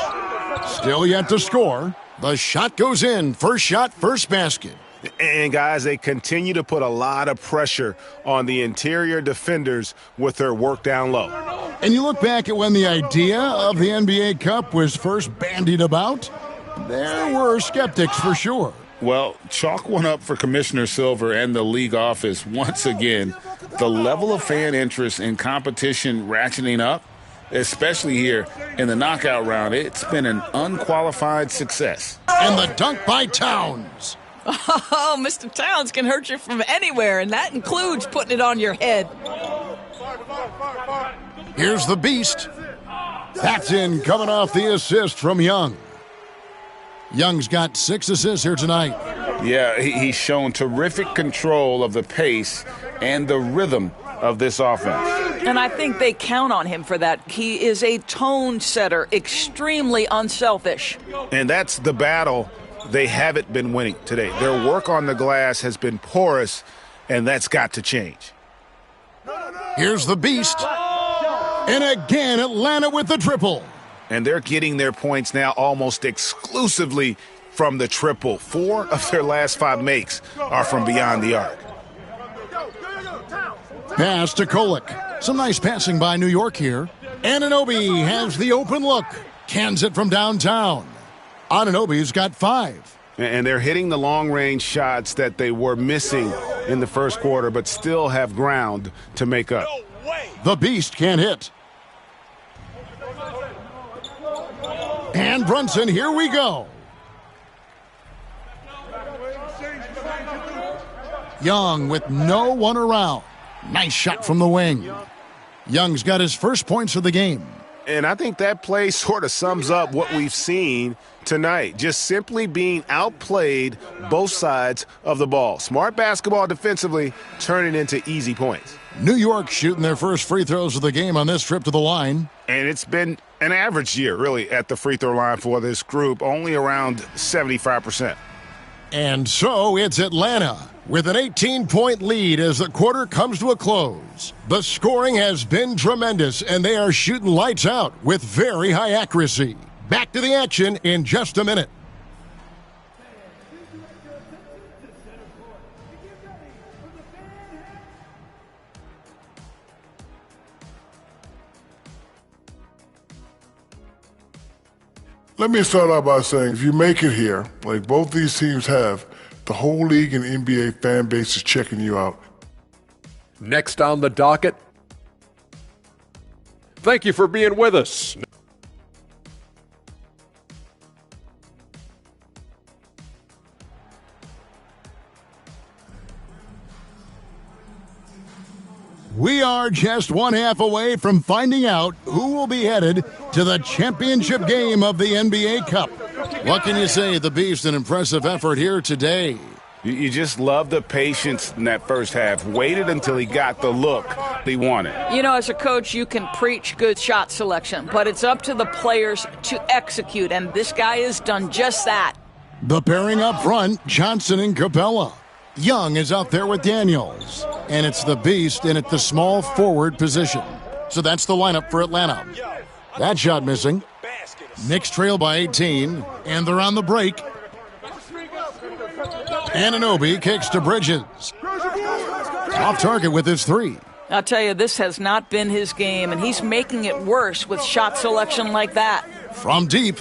Still yet to score. The shot goes in. First shot, first basket. And, guys, they continue to put a lot of pressure on the interior defenders with their work down low. And you look back at when the idea of the NBA Cup was first bandied about, there were skeptics for sure. Well, chalk one up for Commissioner Silver and the league office once again. The level of fan interest in competition ratcheting up, especially here in the knockout round, it's been an unqualified success. And the dunk by Towns. Oh, Mr. Towns can hurt you from anywhere, and that includes putting it on your head. Here's the beast. That's in, coming off the assist from Young. Young's got 6 assists here tonight. Yeah, he's shown terrific control of the pace and the rhythm of this offense. And I think they count on him for that. He is a tone setter, extremely unselfish. And that's the battle they haven't been winning today. Their work on the glass has been porous, and that's got to change. Here's the beast. And again, Atlanta with the triple. And they're getting their points now almost exclusively from the triple. 4 of their last 5 makes are from beyond the arc. Pass to Kolek. Some nice passing by New York here. Anunoby has the open look. Cans it from downtown. Anunoby's got 5. And they're hitting the long-range shots that they were missing in the first quarter, but still have ground to make up. The beast can't hit. And Brunson, here we go. Young with no one around. Nice shot from the wing. Young's got his first points of the game. And I think that play sort of sums up what we've seen tonight. Just simply being outplayed both sides of the ball. Smart basketball defensively, turning into easy points. New York shooting their first free throws of the game on this trip to the line. And it's been an average year, really, at the free throw line for this group, only around 75%. And so it's Atlanta with an 18-point lead as the quarter comes to a close. The scoring has been tremendous, and they are shooting lights out with very high accuracy. Back to the action in just a minute. Let me start out by saying, if you make it here, like both these teams have, the the whole league and NBA fan base is checking you out. Next on the docket, thank you for being with us. We are just one half away from finding out who will be headed to the championship game of the NBA Cup. What can you say? The Beast, an impressive effort here today. You just love the patience in that first half. Waited until he got the look he wanted. You know, as a coach, you can preach good shot selection, but it's up to the players to execute, and this guy has done just that. The pairing up front, Johnson and Capella. Young is out there with Daniels, and it's the Beast in at the small forward position. So that's the lineup for Atlanta. That shot missing. Knicks trail by 18, and they're on the break. Anunoby kicks to Bridges. Off target with his three. I'll tell you, this has not been his game, and he's making it worse with shot selection like that. From deep,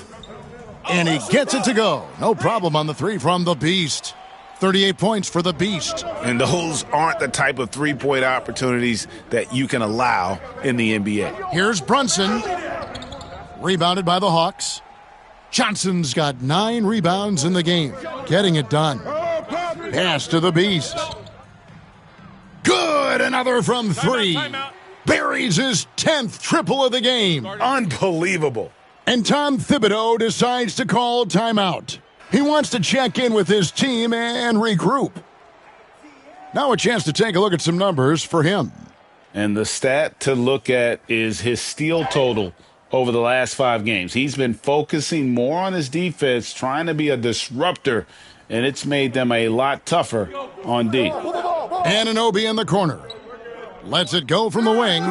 and he gets it to go. No problem on the three from the Beast. 38 points for the Beast. And those aren't the type of three-point opportunities that you can allow in the NBA. Here's Brunson. Rebounded by the Hawks. Johnson's got 9 rebounds in the game. Getting it done. Pass to the Beast. Good! Another from 3. Buries his 10th triple of the game. Unbelievable. And Tom Thibodeau decides to call timeout. He wants to check in with his team and regroup. Now a chance to take a look at some numbers for him. And the stat to look at is his steal total over the last 5 games. He's been focusing more on his defense, trying to be a disruptor, and it's made them a lot tougher on D. Anunoby in the corner. Lets it go from the wing.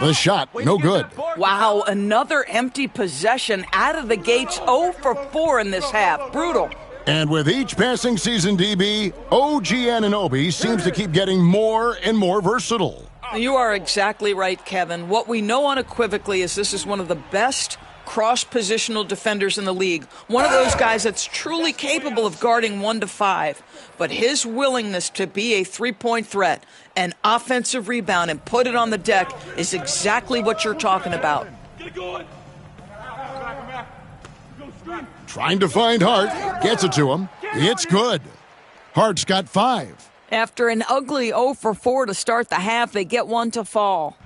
The shot, no good. Wow, another empty possession out of the gates. 0 for 4 in this half. Brutal. And with each passing season, DB, OG Anunoby seems to keep getting more and more versatile. You are exactly right, Kevin. What we know unequivocally is this is one of the best cross-positional defenders in the league. One of those guys that's truly capable of guarding 1 to 5. But his willingness to be a three-point threat, an offensive rebound, and put it on the deck is exactly what you're talking about. Trying to find Hart. Gets it to him. It's good. Hart's got 5. After an ugly 0 for 4 to start the half, they get 1 to fall.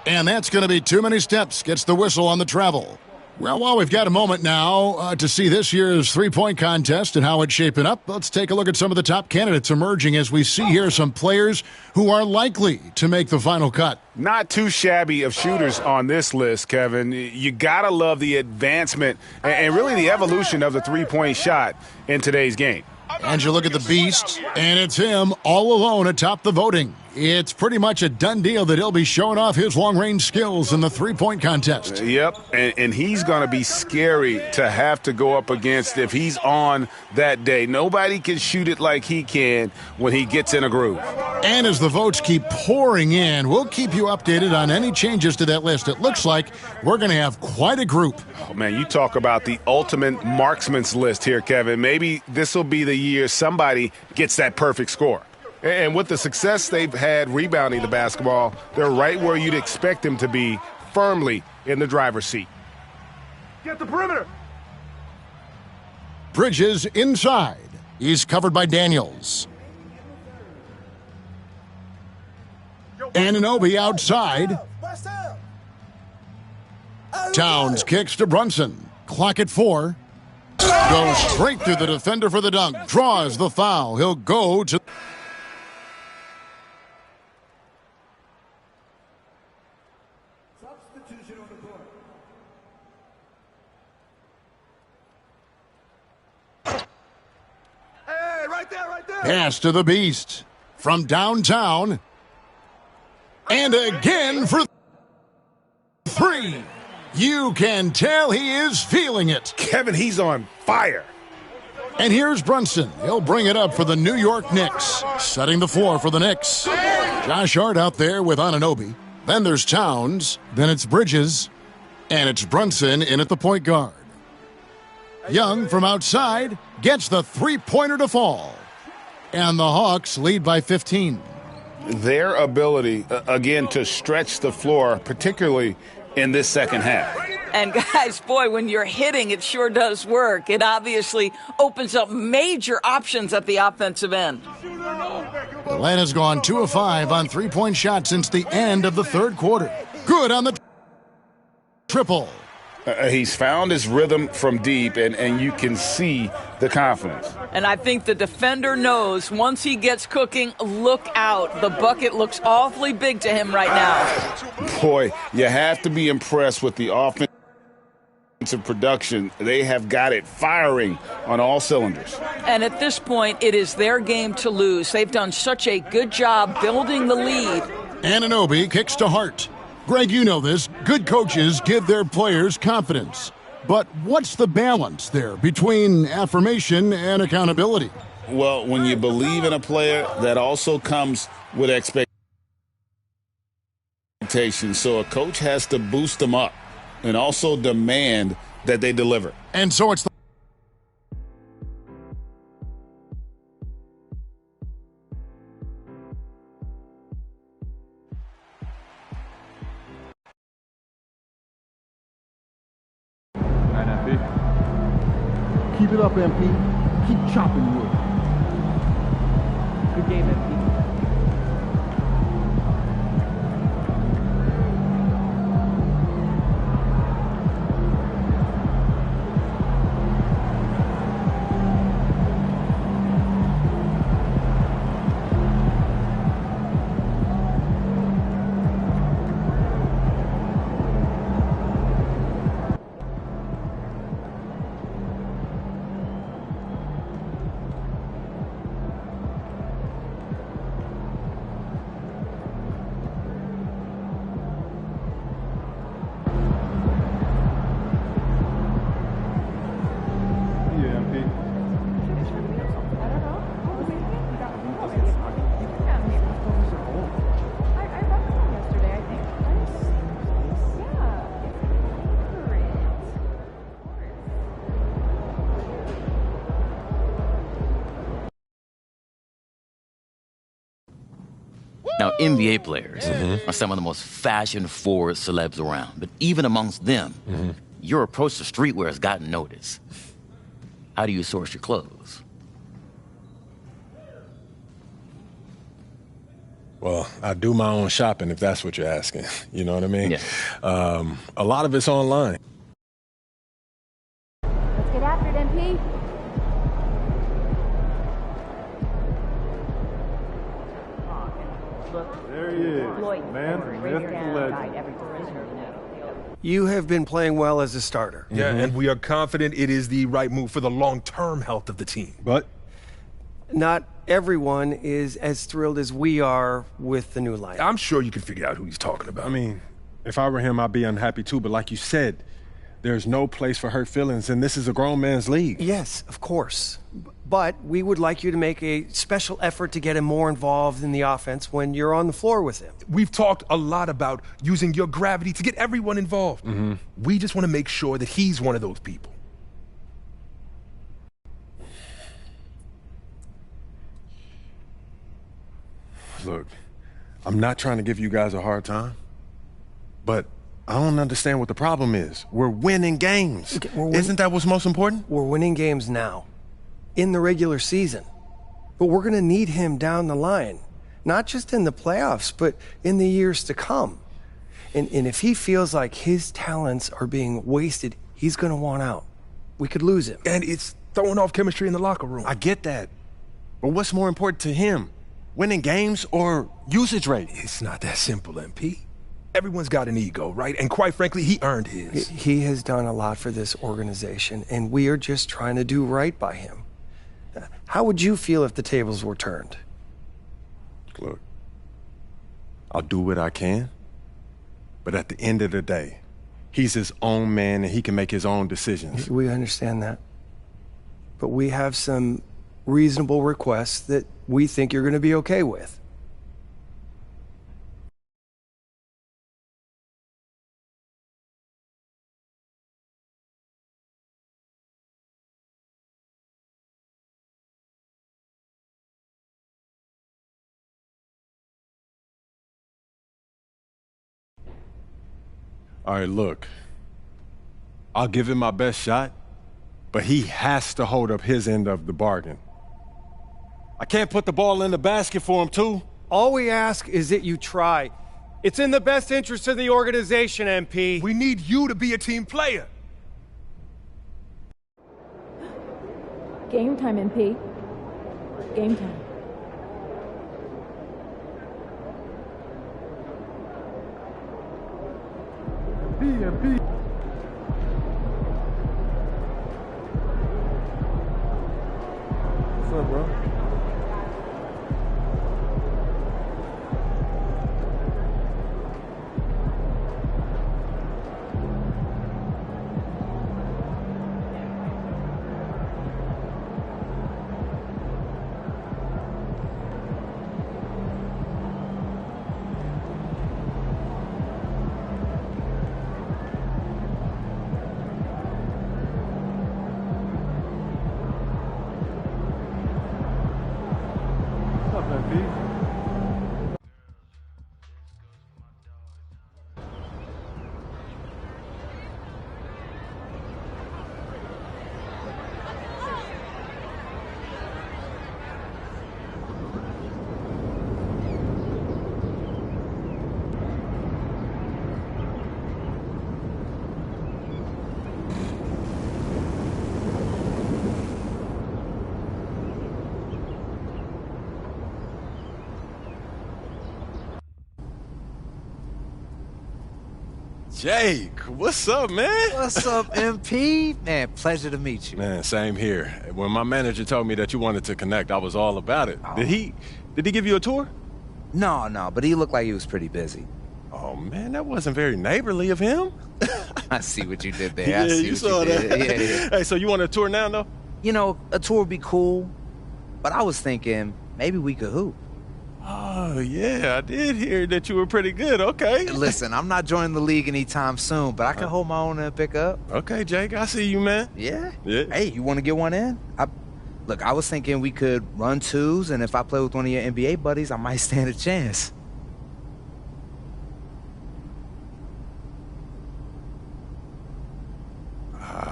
And that's going to be too many steps. Gets the whistle on the travel. Well, while we've got a moment now to see this year's three-point contest and how it's shaping up, let's take a look at some of the top candidates emerging as we see here some players who are likely to make the final cut. Not too shabby of shooters on this list, Kevin. You got to love the advancement and really the evolution of the three-point shot in today's game. And you look at the Beast, and it's him all alone atop the voting. It's pretty much a done deal that he'll be showing off his long-range skills in the three-point contest. Yep, and he's going to be scary to have to go up against if he's on that day. Nobody can shoot it like he can when he gets in a groove. And as the votes keep pouring in, we'll keep you updated on any changes to that list. It looks like we're going to have quite a group. Oh, man, you talk about the ultimate marksman's list here, Kevin. Maybe this will be the year somebody gets that perfect score. And with the success they've had rebounding the basketball, they're right where you'd expect them to be, firmly in the driver's seat. Get the perimeter. Bridges inside. He's covered by Daniels. Anunoby outside. Towns kicks to Brunson. Clock at 4. Goes straight through the defender for the dunk. Draws the foul. He'll go to... Pass to the Beast from downtown. And again for 3. You can tell he is feeling it. Kevin, he's on fire. And here's Brunson. He'll bring it up for the New York Knicks. Setting the floor for the Knicks. Josh Hart out there with Anunoby. Then there's Towns. Then it's Bridges. And it's Brunson in at the point guard. Young from outside gets the three-pointer to fall. And the Hawks lead by 15. Their ability, again, to stretch the floor, particularly in this second half. And guys, boy, when you're hitting, it sure does work. It obviously opens up major options at the offensive end. Atlanta's gone 2 of 5 on three-point shots since the end of the third quarter. Good on the triple. He's found his rhythm from deep, and you can see the confidence. And I think the defender knows once he gets cooking, look out. The bucket looks awfully big to him right now. Boy, you have to be impressed with the offensive production. They have got it firing on all cylinders. And at this point, it is their game to lose. They've done such a good job building the lead. Anunoby kicks to Hart. Greg, you know this. Good coaches give their players confidence. But what's the balance there between affirmation and accountability? Well, when you believe in a player, that also comes with expectations. So a coach has to boost them up and also demand that they deliver. And so it's the Keep it up, MP. Keep chopping wood. Good game, MP. Now, NBA players are some of the most fashion-forward celebs around. But even amongst them, your approach to streetwear has gotten noticed. How do you source your clothes? Well, I do my own shopping, if that's what you're asking. You know what I mean? Yeah. A lot of it's online. Let's get after it, MP. There he is. Man, myth, legend. You have been playing well as a starter. Yeah, and we are confident it is the right move for the long-term health of the team. But not everyone is as thrilled as we are with the new lineup. I'm sure you can figure out who he's talking about. I mean, if I were him, I'd be unhappy too. But like you said, there's no place for hurt feelings, and this is a grown man's league. Yes, of course. But we would like you to make a special effort to get him more involved in the offense when you're on the floor with him. We've talked a lot about using your gravity to get everyone involved. We just want to make sure that he's one of those people. Look, I'm not trying to give you guys a hard time, but I don't understand what the problem is. We're winning games. Okay, Isn't that what's most important? We're winning games now, in the regular season. But we're going to need him down the line, not just in the playoffs, but in the years to come. And if he feels like his talents are being wasted, he's going to want out. We could lose him. And it's throwing off chemistry in the locker room. I get that. But what's more important to him? Winning games or usage rate? It's not that simple, MP. Everyone's got an ego, right? And quite frankly, he earned his. He has done a lot for this organization, and we are just trying to do right by him. How would you feel if the tables were turned? Look, I'll do what I can, but at the end of the day, he's his own man and he can make his own decisions. We understand that. But we have some reasonable requests that we think you're going to be okay with. All right, look. I'll give him my best shot, but he has to hold up his end of the bargain. I can't put the ball in the basket for him, too. All we ask is that you try. It's in the best interest of the organization, MP. We need you to be a team player. Game time, MP. Game time. MP. What's up, bro? Jake, what's up, man? What's up, MP? Man, pleasure to meet you. Man, same here. When my manager told me that you wanted to connect, I was all about it. Oh. Did he give you a tour? No, but he looked like he was pretty busy. Oh, man, that wasn't very neighborly of him. I see what you did there. Yeah, I see you what saw you that. did. Yeah. Hey, so you want a tour now, though? You know, a tour would be cool, but I was thinking maybe we could hoop. Oh, yeah, I did hear that you were pretty good. Okay. Listen, I'm not joining the league anytime soon, but I can hold my own and pick up. Okay, Jake, I see you, man. Yeah? Yeah. Hey, you want to get one in? Look, I was thinking we could run twos, and if I play with one of your NBA buddies, I might stand a chance.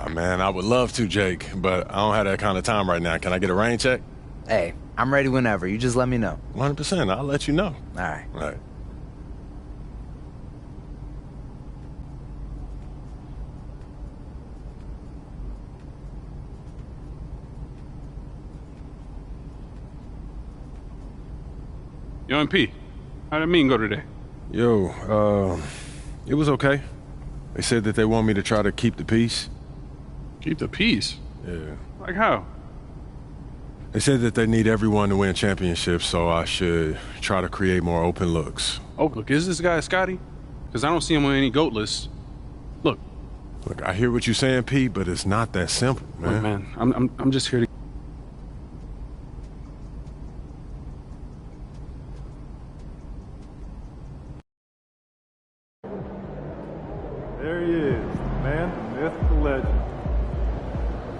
Man, I would love to, Jake, but I don't have that kind of time right now. Can I get a rain check? Hey, I'm ready whenever. You just let me know. 100%. I'll let you know. All right. All right. Yo, MP, how did meeting go today? Yo, it was okay. They said that they want me to try to keep the peace. Keep the peace? Yeah. Like how? They said that they need everyone to win championships, so I should try to create more open looks. Oh, look, is this guy Scotty? Because I don't see him on any GOAT lists. Look, I hear what you're saying, Pete, but it's not that simple, man. Look, man, I'm just here to... There he is, the man, the myth, the legend.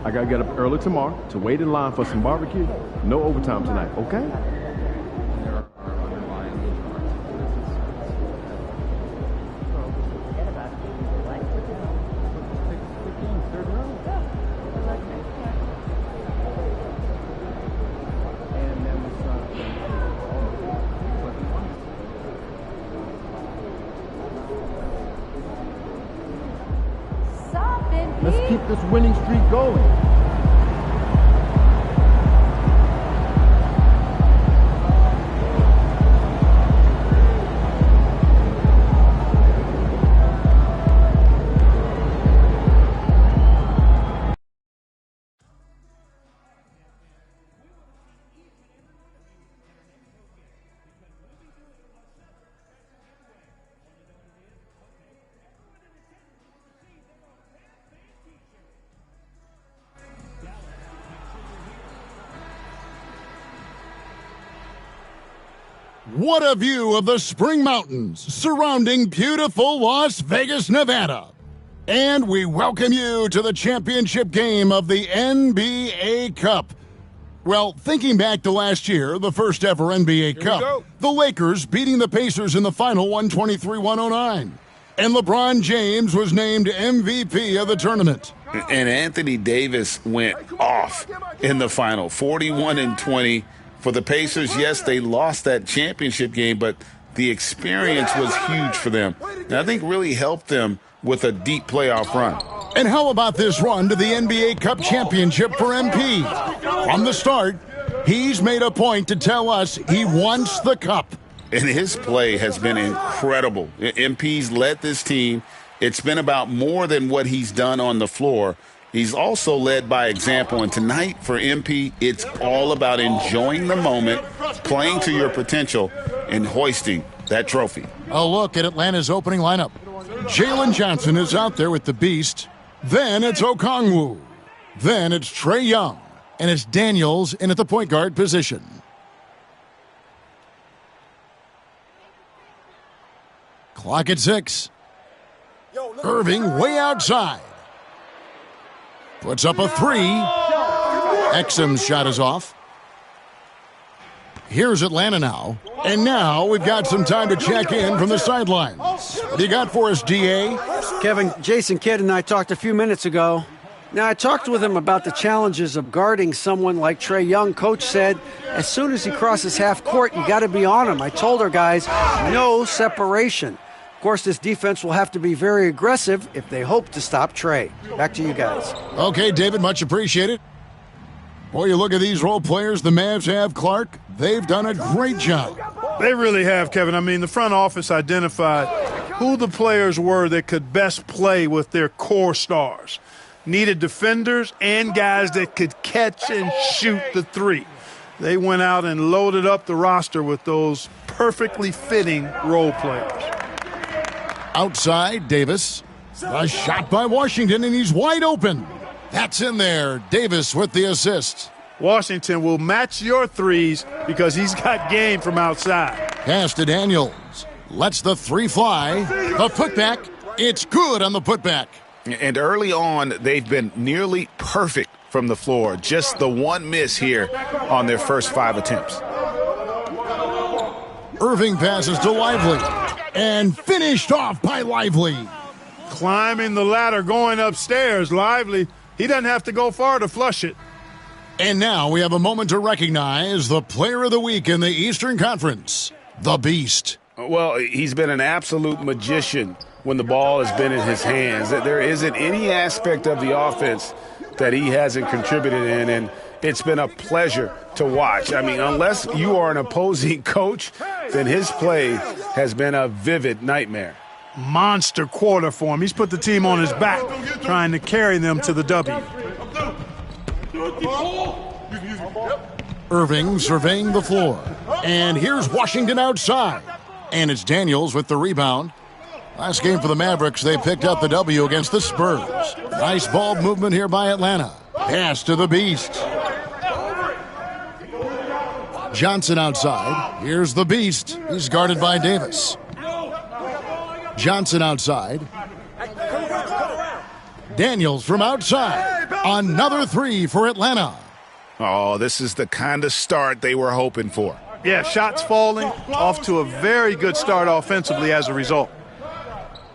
I gotta get up early tomorrow to wait in line for some barbecue. No overtime tonight, okay? Let's keep this winning streak going. What a view of the Spring Mountains surrounding beautiful Las Vegas, Nevada. And we welcome you to the championship game of the NBA Cup. Well, thinking back to last year, the first ever NBA Cup, the Lakers beating the Pacers in the final 123-109. And LeBron James was named MVP of the tournament. And Anthony Davis went off in the final, 41-20. For the Pacers, yes, they lost that championship game, but the experience was huge for them. And I think really helped them with a deep playoff run. And how about this run to the NBA Cup championship for MP? From the start, he's made a point to tell us he wants the cup. And his play has been incredible. MP's led this team. It's been about more than what he's done on the floor. He's also led by example. And tonight for MP, it's all about enjoying the moment, playing to your potential, and hoisting that trophy. A look at Atlanta's opening lineup. Jalen Johnson is out there with the Beast. Then it's Okongwu. Then it's Trae Young. And it's Daniels in at the point guard position. Clock at 6. Irving way outside. Puts up a 3. Exum's shot is off. Here's Atlanta now. And now we've got some time to check in from the sidelines. What do you got for us, DA? Kevin, Jason Kidd and I talked a few minutes ago. Now, I talked with him about the challenges of guarding someone like Trae Young. Coach said, as soon as he crosses half court, you got to be on him. I told our guys, no separation. Of course, this defense will have to be very aggressive if they hope to stop Trae. Back to you guys. Okay, David, much appreciated. Boy, you look at these role players the Mavs have, Clark. They've done a great job. They really have, Kevin. I mean, the front office identified who the players were that could best play with their core stars. Needed defenders and guys that could catch and shoot the three. They went out and loaded up the roster with those perfectly fitting role players. Outside, Davis. A shot by Washington, and he's wide open. That's in there. Davis with the assist. Washington will match your threes because he's got game from outside. Pass to Daniels. Lets the 3 fly. The putback. It's good on the putback. And early on, they've been nearly perfect from the floor. Just the one miss here on their first 5 attempts. Irving passes to Lively. And finished off by Lively. Climbing the ladder, going upstairs. Lively, he doesn't have to go far to flush it. And now we have a moment to recognize the player of the week in the Eastern Conference, the Beast. Well, he's been an absolute magician when the ball has been in his hands. There isn't any aspect of the offense that he hasn't contributed in, and it's been a pleasure to watch. I mean, unless you are an opposing coach, then his play has been a vivid nightmare. Monster quarter for him. He's put the team on his back, trying to carry them to the W. Irving surveying the floor. And here's Washington outside. And it's Daniels with the rebound. Last game for the Mavericks, they picked up the W against the Spurs. Nice ball movement here by Atlanta. Pass to the Beast. Johnson outside. Here's the Beast. He's guarded by Davis. Johnson outside. Daniels from outside. Another 3 for Atlanta. Oh, this is the kind of start they were hoping for. Yeah, shots falling, off to a very good start offensively as a result.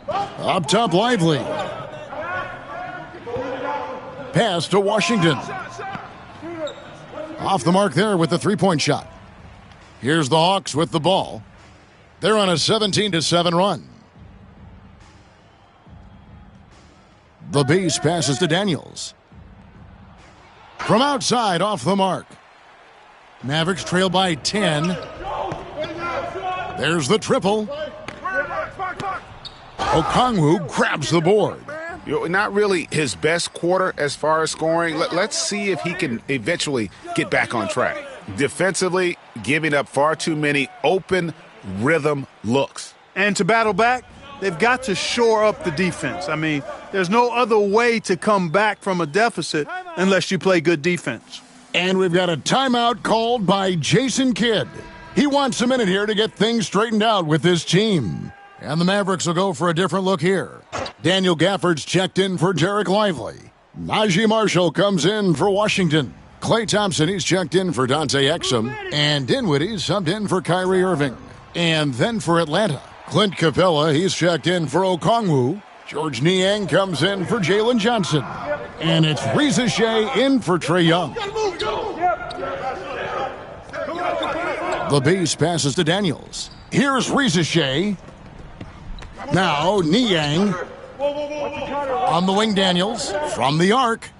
Up top, Lively. Pass to Washington. Off the mark there with the 3-point shot. Here's the Hawks with the ball. They're on a 17-7 run. The Beast passes to Daniels. From outside, off the mark. Mavericks trail by 10. There's the triple. Okongwu grabs the board. Not really his best quarter as far as scoring. Let's see if he can eventually get back on track. Defensively, giving up far too many open rhythm looks. And to battle back, they've got to shore up the defense. I mean, there's no other way to come back from a deficit unless you play good defense. And we've got a timeout called by Jason Kidd. He wants a minute here to get things straightened out with this team. And the Mavericks will go for a different look here. Daniel Gafford's checked in for Derek Lively. Najee Marshall comes in for Washington. Klay Thompson, he's checked in for Dante Exum. And Dinwiddie's subbed in for Kyrie Irving. And then for Atlanta, Clint Capella, he's checked in for Okongwu. George Niang comes in for Jalen Johnson. And it's Reza Shea in for Trae Young. The Beast passes to Daniels. Here's Reza Shea. Now Niang. On the wing, Daniels. From the arc.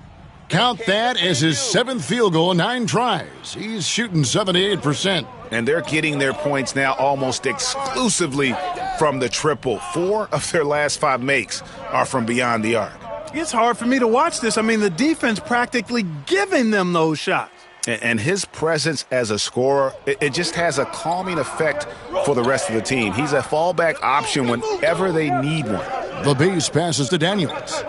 Count that as his 7th field goal in 9 tries. He's shooting 78%. And they're getting their points now almost exclusively from the triple. 4 of their last 5 makes are from beyond the arc. It's hard for me to watch this. I mean, the defense practically giving them those shots. And his presence as a scorer, it just has a calming effect for the rest of the team. He's a fallback option whenever they need one. The Beast passes to Daniels.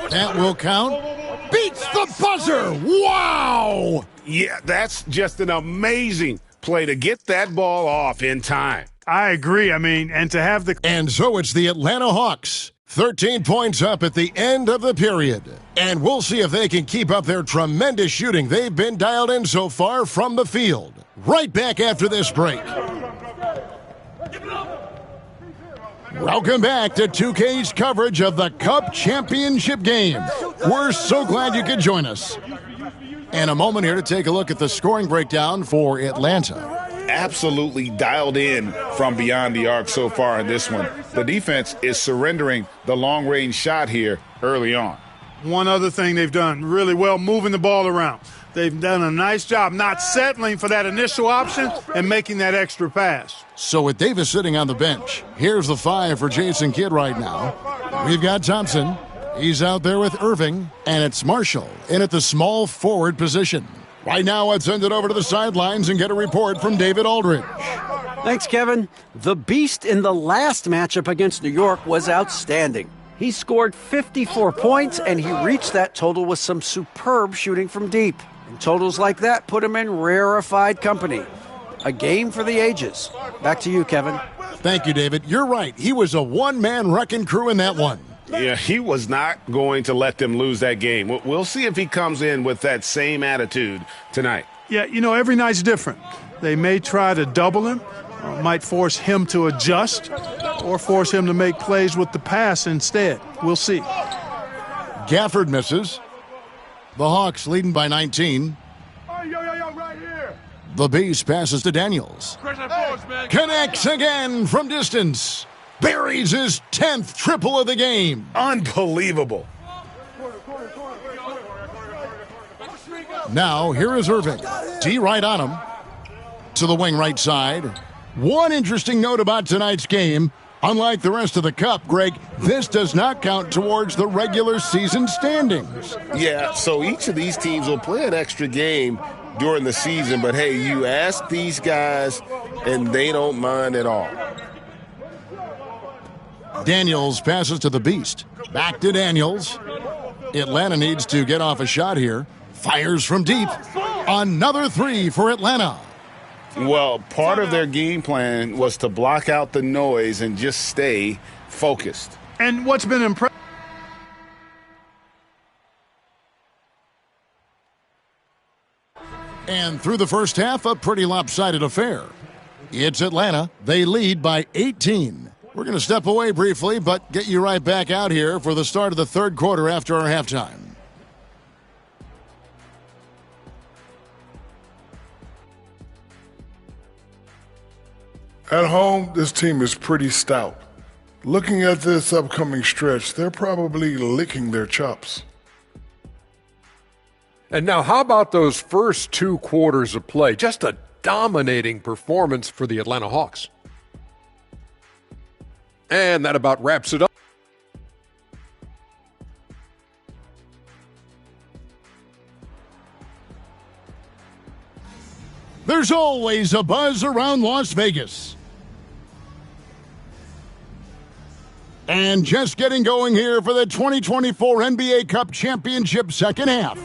That will count. Beats the buzzer. Wow! Yeah, that's just an amazing play to get that ball off in time. I agree. I mean, and to have the... And so it's the Atlanta Hawks. 13 points up at the end of the period. And we'll see if they can keep up their tremendous shooting they've been dialed in so far from the field. Right back after this break. Welcome back to 2K's coverage of the Cup Championship game. We're so glad you could join us. And a moment here to take a look at the scoring breakdown for Atlanta. Absolutely dialed in from beyond the arc so far in this one. The defense is surrendering the long-range shot here early on. One other thing they've done really well, moving the ball around. They've done a nice job not settling for that initial option and making that extra pass. So with Davis sitting on the bench, here's the 5 for Jason Kidd right now. We've got Thompson. He's out there with Irving, and it's Marshall in at the small forward position. Right now, let's send it over to the sidelines and get a report from David Aldridge. Thanks, Kevin. The Beast in the last matchup against New York was outstanding. He scored 54 points, and he reached that total with some superb shooting from deep. And totals like that put him in rarefied company. A game for the ages. Back to you, Kevin. Thank you, David. You're right. He was a one-man wrecking crew in that one. Yeah, he was not going to let them lose that game. We'll see if he comes in with that same attitude tonight. Yeah, you know, every night's different. They may try to double him, or might force him to adjust, or force him to make plays with the pass instead. We'll see. Gafford misses. The Hawks leading by 19. The Beast passes to Daniels. Connects again from distance. Buries his 10th triple of the game. Unbelievable. Now, here is Irving. D right on him. To the wing right side. One interesting note about tonight's game. Unlike the rest of the Cup, Greg, this does not count towards the regular season standings. Yeah, so each of these teams will play an extra game during the season. But, hey, you ask these guys, and they don't mind at all. Daniels passes to the Beast. Back to Daniels. Atlanta needs to get off a shot here. Fires from deep. Another 3 for Atlanta. Well, part of their game plan was to block out the noise and just stay focused. And what's been impressive. And through the first half, a pretty lopsided affair. It's Atlanta. They lead by 18. We're going to step away briefly, but get you right back out here for the start of the third quarter after our halftime. At home, this team is pretty stout. Looking at this upcoming stretch, they're probably licking their chops. And now, how about those first 2 quarters of play? Just a dominating performance for the Atlanta Hawks. And that about wraps it up. There's always a buzz around Las Vegas. And just getting going here for the 2024 NBA Cup Championship second half.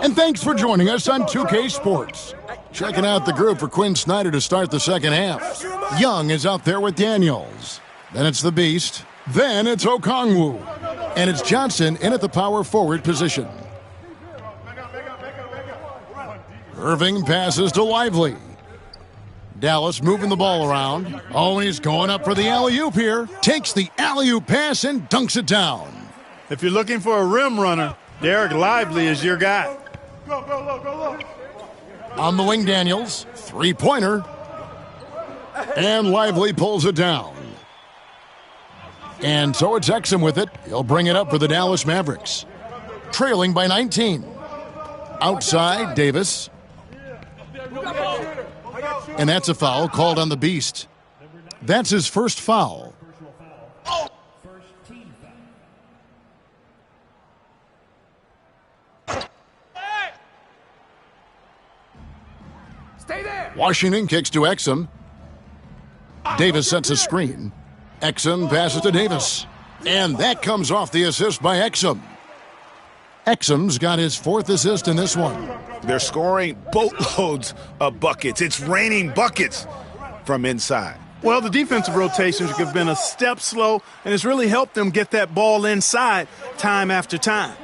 And thanks for joining us on 2K Sports. Checking out the group for Quinn Snyder to start the second half. Young is out there with Daniels. Then it's the Beast. Then it's Okongwu. And it's Johnson in at the power forward position. Irving passes to Lively. Dallas moving the ball around. Oh, he's going up for the alley-oop here. Takes the alley-oop pass and dunks it down. If you're looking for a rim runner, Derek Lively is your guy. On the wing, Daniels. Three-pointer. And Lively pulls it down. And so it's Exum with it. He'll bring it up for the Dallas Mavericks. Trailing by 19. Outside, Davis. And that's a foul called on the Beast. That's his first foul. Stay there. Washington kicks to Exum. Davis sets a screen. Exum passes to Davis. And that comes off the assist by Exum. Exum's got his fourth assist in this one. They're scoring boatloads of buckets. It's raining buckets from inside. Well, the defensive rotations have been a step slow, and it's really helped them get that ball inside time after time.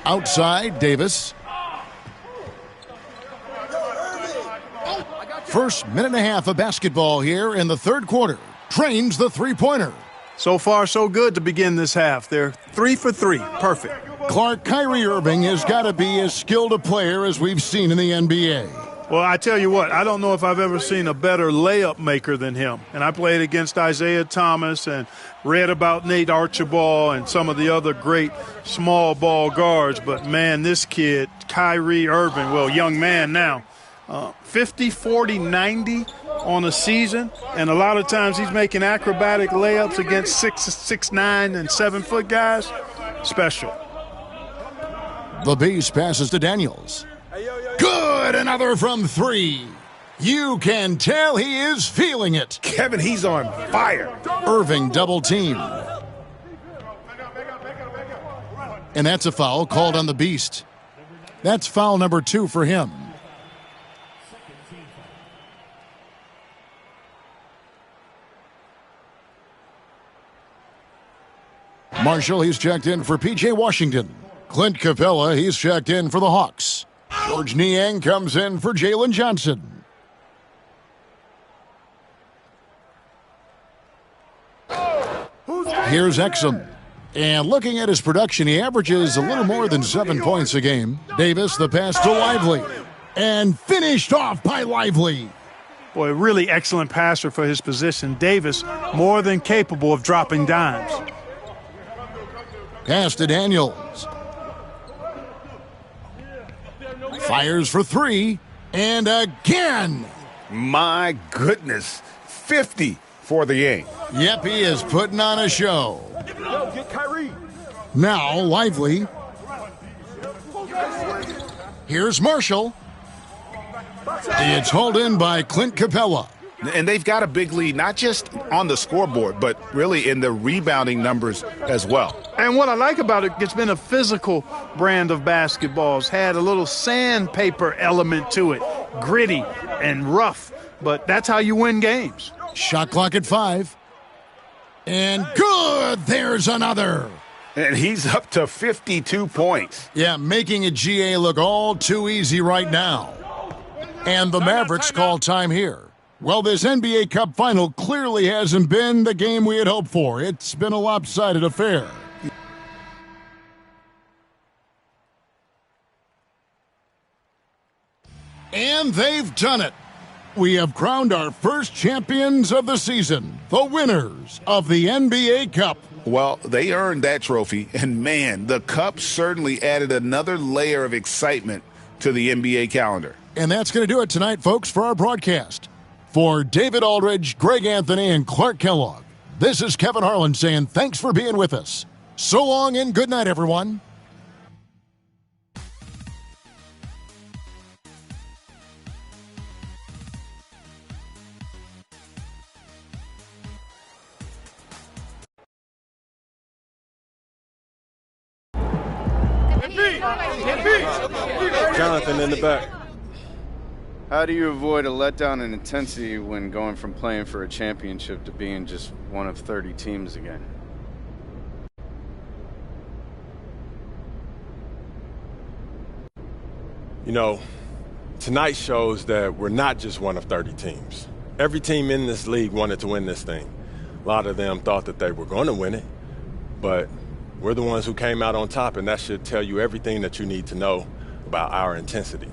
Outside, Davis. First minute and a half of basketball here in the third quarter. Trains the three-pointer. So far, so good to begin this half. They're 3 for 3. Perfect. Clark, Kyrie Irving has got to be as skilled a player as we've seen in the NBA. Well, I tell you what, I don't know if I've ever seen a better layup maker than him. And I played against Isaiah Thomas and read about Nate Archibald and some of the other great small ball guards. But, man, this kid, Kyrie Irving, well, young man now, 50, 40, 90 on a season. And a lot of times he's making acrobatic layups against 6'9" and 7-foot guys. Special. The Beast passes to Daniels. Good, another from three. You can tell he is feeling it. Kevin, he's on fire. Irving double teamed. And that's a foul called on the Beast. That's foul number 2 for him. Marshall, he's checked in for P.J. Washington. Clint Capella, he's checked in for the Hawks. George Niang comes in for Jalen Johnson. Here's Exum. And looking at his production, he averages a little more than 7 points a game. Davis, the pass to Lively. And finished off by Lively. Boy, really excellent passer for his position. Davis, more than capable of dropping dimes. Pass to Daniels. Fires for 3. And again. My goodness. 50 for the game. Yep, he is putting on a show. Yo, get Kyrie. Now, Lively. Here's Marshall. It's hauled in by Clint Capella. And they've got a big lead, not just on the scoreboard, but really in the rebounding numbers as well. And what I like about it, it's been a physical brand of basketball. It's had a little sandpaper element to it, gritty and rough, but that's how you win games. Shot clock at 5. And good, there's another. And he's up to 52 points. Yeah, making a GA look all too easy right now. And the Mavericks call time here. Well, this NBA Cup final clearly hasn't been the game we had hoped for. It's been a lopsided affair. And they've done it. We have crowned our first champions of the season, the winners of the NBA Cup. Well, they earned that trophy, and man, the Cup certainly added another layer of excitement to the NBA calendar. And that's going to do it tonight, folks, for our broadcast. For David Aldridge, Greg Anthony, and Clark Kellogg, this is Kevin Harlan saying thanks for being with us. So long and good night, everyone. Jonathan in the back. How do you avoid a letdown in intensity when going from playing for a championship to being just one of 30 teams again? You know, tonight shows that we're not just one of 30 teams. Every team in this league wanted to win this thing. A lot of them thought that they were going to win it, but we're the ones who came out on top, and that should tell you everything that you need to know about our intensity.